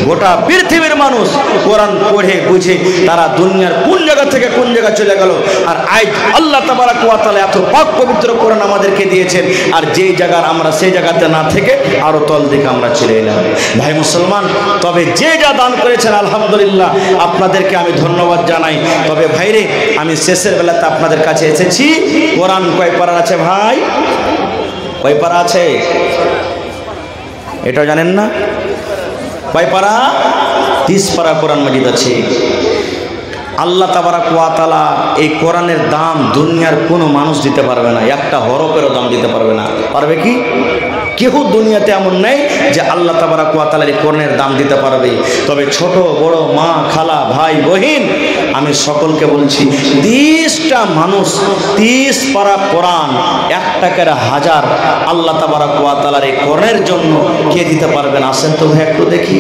গোটা পৃথিবীর মানুষ কোরআন পড়ে বুঝে তারা দুনিয়ার কোন জায়গা থেকে কোন জায়গা চলে গেল। আর আজ আল্লাহ তাবারক ওয়া তাআলা এত পাক পবিত্র কোরআন আমাদেরকে দিয়েছেন, আর যেই জায়গার আমরা সেই জায়গাতে না থেকে আরো তল দিকে আমরা চলে এলাম। ভাই মুসলমান, তবে যে যা দান করেছেন আলহামদুলিল্লাহ আপনাদেরকে আমি ধন্যবাদ জানাই। তবে ভাইরে, আমি শেষের বেলাতে আপনাদের কাছে এসেছি। কোরআন কয় পারা আছে ভাই? কয় পারা আছে এটা জানেন না? কয় পারা? 30 পারা কোরআন মাজিদ আছে। আল্লাহ তাবারক ওয়া তাআলা এই কোরআনের দাম দুনিয়ার কোনো মানুষ দিতে পারবে না, একটা হরফেরও দাম দিতে পারবে না। পারবে কি? কেউ দুনিয়াতে এমন নেই যে আল্লাহ তাবারক ওয়া তাআলার এই কোরআনের দাম দিতে পারবে। তবে ছোট বড় মা খালা ভাই বহিন আমি সকলকে বলছি, 30টা মানুষ 30 পারা কোরআন 1 টাকার 1000 আল্লাহ তাবারক ওয়া তাআলার এই কোরআনের জন্য কে দিতে পারবেন? আসেন তো ভাই একটু দেখি।